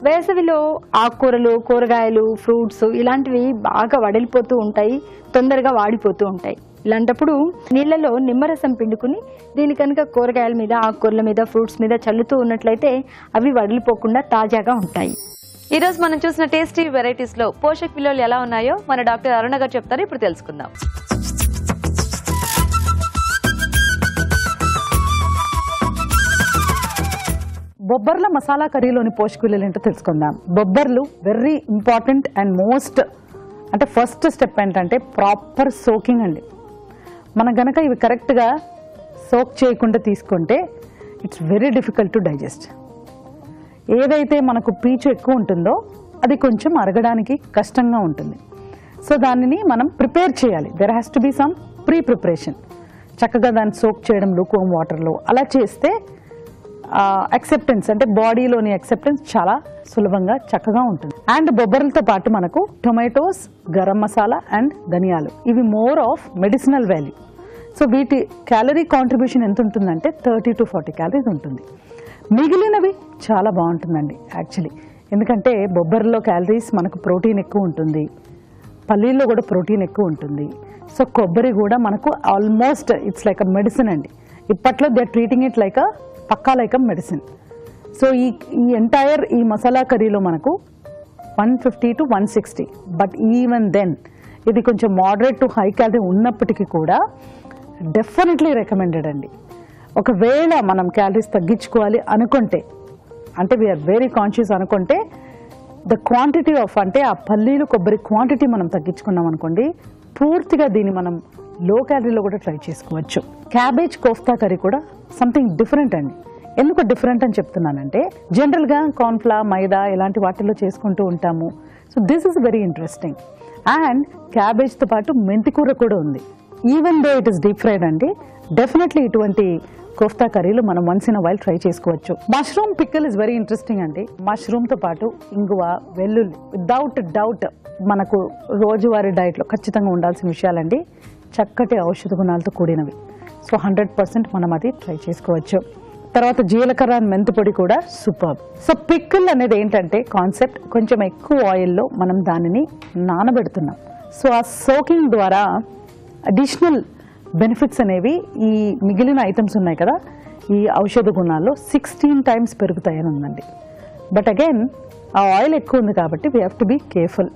వేసవిలో ఆకుకూరలు, కూరగాయలు, ఫ్రూట్స్ ఇలాంటివి బాగా వడిలిపోతూ ఉంటాయి, తొందరగా వాడిపోతూ ఉంటాయి. ఇలాంటప్పుడు నీళ్లలో నిమ్మరసం పిండుకుని దీని కనుక కూరగాయల మీద, ఆకుకూరల మీద, ఫ్రూట్స్ మీద చల్లుతూ ఉన్నట్లయితే అవి వడిలిపోకుండా తాజాగా ఉంటాయి. ఈ రోజు మనం చూసిన టేస్టీ వెరైటీస్ లో పోషక విలువలు ఎలా ఉన్నాయో మన డాక్టర్ అరుణ గారు చెప్తారు. ఇప్పుడు తెలుసుకుందాం. బొబ్బర్ల మసాలా కర్రీలోని పోషక విలువలు ఏంటో తెలుసుకుందాం. బొబ్బర్లు వెరీ ఇంపార్టెంట్ అండ్ మోస్ట్ అంటే ఫస్ట్ స్టెప్ ఏంటంటే ప్రాపర్ సోకింగ్ అండి. మనం గనక ఇవి కరెక్ట్గా సోక్ చేయకుండా తీసుకుంటే it's very difficult to digest. ఏదైతే మనకు పీచు ఎక్కువ ఉంటుందో అది కొంచెం అరగడానికి కష్టంగా ఉంటుంది. సో దానిని మనం ప్రిపేర్ చేయాలి. There has to be some pre preparation. చక్కగా దాన్ని సోక్ చేయడం లూకోమ్ వాటర్లో అలా చేస్తే యాక్సెప్టెన్స్ అంటే బాడీలోని యాక్సెప్టెన్స్ చాలా సులభంగా చక్కగా ఉంటుంది. అండ్ బొబ్బర్లతో పాటు మనకు టొమాటోస్, గరం మసాలా అండ్ ధనియాలు ఇవి more of medicinal value. So వీటి క్యాలరీ కాంట్రిబ్యూషన్ ఎంత ఉంటుందంటే 30 to 40 క్యాలరీస్ ఉంటుంది. మిగిలినవి చాలా బాగుంటుందండి యాక్చువల్లీ. ఎందుకంటే బొబ్బర్లో క్యాలరీస్ మనకు ప్రోటీన్ ఎక్కువ ఉంటుంది, పల్లీల్లో కూడా ప్రోటీన్ ఎక్కువ ఉంటుంది. సో కొబ్బరి కూడా మనకు almost it's like a medicine అండి. ఇప్పట్లో they are treating it like పక్కా లైక్ అ మెడిసిన్. సో ఈ ఎంటైర్ ఈ మసాలా కర్రీలో మనకు 150 to 160, బట్ ఈవెన్ దెన్ ఇది కొంచెం మోడరేట్ టు హై క్యాలరీ ఉన్నప్పటికీ కూడా డెఫినెట్లీ రికమెండెడ్ అండి. ఒకవేళ మనం క్యాలరీస్ తగ్గించుకోవాలి అనుకుంటే, అంటే వీఆర్ వెరీ కాన్షియస్ అనుకుంటే, ద క్వాంటిటీ ఆఫ్ అంటే ఆ పల్లీలు కొబ్బరి క్వాంటిటీ మనం తగ్గించుకున్నాం అనుకోండి, పూర్తిగా దీన్ని మనం లో క్యాలరీలో కూడా ట్రై చేసుకోవచ్చు. క్యాబేజ్ కోఫ్తా కర్రీ కూడా సంథింగ్ డిఫరెంట్ అండి. ఎందుకు డిఫరెంట్ అని చెప్తున్నానంటే జనరల్గా కార్న్ఫ్లవర్, మైదా ఇలాంటి వాటిల్లో చేసుకుంటూ ఉంటాము. So this is very interesting. And క్యాబేజ్తో పాటు మెంతికూర కూడా ఉంది. Even though it is deep fried అండి, డెఫినెట్లీ ఇటువంటి కోఫ్తా కర్రీలు మనం వన్స్ ఇన్ వైల్ ట్రై చేసుకోవచ్చు. Mushroom pickle is very interesting అండి. మష్రూమ్తో పాటు ఇంగువ, వెల్లుల్లి వితౌట్ డౌట్ మనకు రోజువారీ డైట్లో ఖచ్చితంగా ఉండాల్సిన విషయాలండి. చక్కటి ఔషధ గుణాలతో కూడినవి. సో 100% మనం అది ట్రై చేసుకోవచ్చు. తర్వాత జీలకర్ర మెంతి పొడి కూడా సూపర్. సో పికిల్ అనేది ఏంటంటే కాన్సెప్ట్, కొంచెం ఎక్కువ ఆయిల్లో మనం దానిని నానబెడుతున్నాం. సో ఆ సోకింగ్ ద్వారా అడిషనల్ బెనిఫిట్స్ అనేవి ఈ మిగిలిన ఐటమ్స్ ఉన్నాయి కదా, ఈ ఔషధ గుణాల్లో 16 times పెరుగుతాయని ఉందండి. బట్ అగైన్ ఆ ఆయిల్ ఎక్కువ ఉంది కాబట్టి we have to be careful.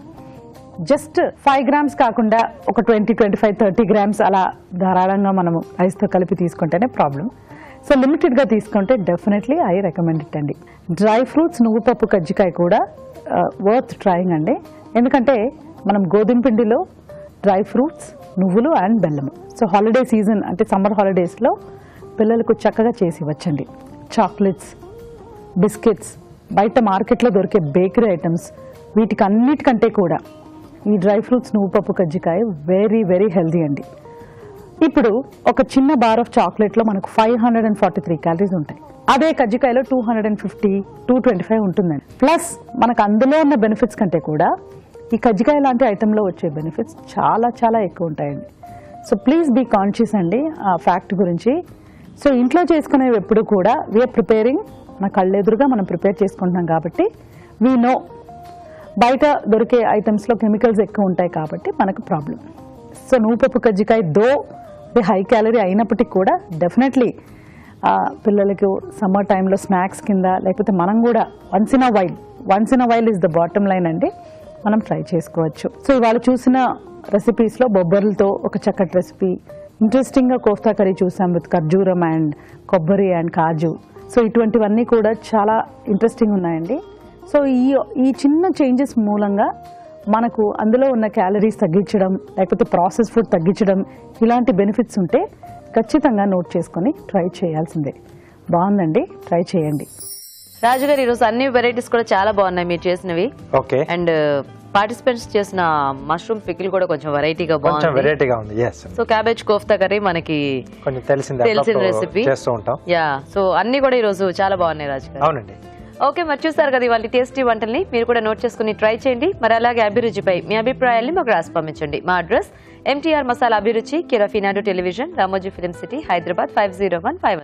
Just 5 grams కాకుండా ఒక 20, 25, 30 grams అలా ధారాళంగా మనము రైస్తో కలిపి తీసుకుంటేనే ప్రాబ్లం. సో లిమిటెడ్గా తీసుకుంటే డెఫినెట్లీ ఐ రికమెండ్ ఇట్ అండి. డ్రై ఫ్రూట్స్, నువ్వు పప్పు కజ్జికాయ కూడా వర్త్ ట్రయింగ్ అండి. ఎందుకంటే మనం గోధుమ పిండిలో డ్రై ఫ్రూట్స్, నువ్వులు అండ్ బెల్లము. సో హాలిడే సీజన్ అంటే సమ్మర్ హాలిడేస్లో పిల్లలకు చక్కగా చేసి ఇవ్వచ్చండి. చాక్లెట్స్, బిస్కెట్స్, బయట మార్కెట్లో దొరికే బేకరీ ఐటమ్స్, వీటికి అన్నిటికంటే కూడా ఈ డ్రై ఫ్రూట్స్, నువ్వు పప్పు కజ్జికాయ వెరీ వెరీ హెల్దీ అండి. ఇప్పుడు ఒక చిన్న బార్ ఆఫ్ చాక్లెట్లో మనకు 543 calories ఉంటాయి. అదే కజ్జికాయలో 250, 225 ఉంటుందండి. ప్లస్ మనకు అందులో ఉన్న బెనిఫిట్స్ కంటే కూడా ఈ కజ్జికాయ లాంటి ఐటెంలో వచ్చే బెనిఫిట్స్ చాలా చాలా ఎక్కువ ఉంటాయండి. సో ప్లీజ్ బీ కాన్షియస్ అండి ఆ ఫ్యాక్ట్ గురించి. సో ఇంట్లో చేసుకునేవి ఎప్పుడు కూడా వీఆర్ ప్రిపేరింగ్, మన కళ్ళెదురుగా మనం ప్రిపేర్ చేసుకుంటున్నాం కాబట్టి వీ నో. బయట దొరికే ఐటమ్స్లో కెమికల్స్ ఎక్కువ ఉంటాయి కాబట్టి మనకు ప్రాబ్లం. సో నువ్వు పప్పు కజ్జికాయ దో హై క్యాలరీ అయినప్పటికీ కూడా డెఫినెట్లీ పిల్లలకు సమ్మర్ టైంలో స్నాక్స్ కింద, లేకపోతే మనం కూడా once in a while is the bottom line అండి, మనం ట్రై చేసుకోవచ్చు. సో ఇవాళ చూసిన రెసిపీస్లో బొబ్బర్లతో ఒక చక్కటి రెసిపీ, ఇంట్రెస్టింగ్గా కోఫ్తా కర్రీ చూసాం విత్ ఖర్జూరం అండ్ కొబ్బరి అండ్ కాజు. సో ఇటువంటివన్నీ కూడా చాలా ఇంట్రెస్టింగ్ ఉన్నాయండి. సో ఈ చిన్న చేంజెస్ మూలంగా మనకు అందులో ఉన్న క్యాలరీస్ తగ్గించడం, లేకపోతే ప్రాసెస్ ఫుడ్ తగ్గించడం, ఇలాంటి బెనిఫిట్స్ ఉంటే ఖచ్చితంగా నోట్ చేసుకొని ట్రై చేయాల్సిందే. బాగుందండి, ట్రై చేయండి. రాజుగారు ఈరోజు అన్ని వెరైటీస్ కూడా చాలా బాగున్నాయి మీరు చేసినవి. ఓకే. అండ్ పార్టిసిపెంట్స్ చేసిన మష్రూమ్ పికిల్ కూడా కొంచెం వెరైటీగా కొంచెం వెరైటీగా ఉంది. yes. So cabbage kofta curry మనకి కొంచెం తెలిసిన రెసిపీ చేస్తూ ఉంటాం. యా, సో అన్ని కూడా ఈరోజు చాలా బాగున్నాయి రాజుగారు. అవునండి. ఓకే, మరి చూసారు కదా ఇవాళ టేస్టీ వంటల్ని. మీరు కూడా నోట్ చేసుకుని ట్రై చేయండి. మరి అలాగే అభిరుచిపై మీ అభిప్రాయాల్ని మాకు రాసి పంపించండి. మా అడ్రస్ MTR మసాలా అభిరుచి, care of Eenadu television, Ramoji film city, Hyderabad 5015.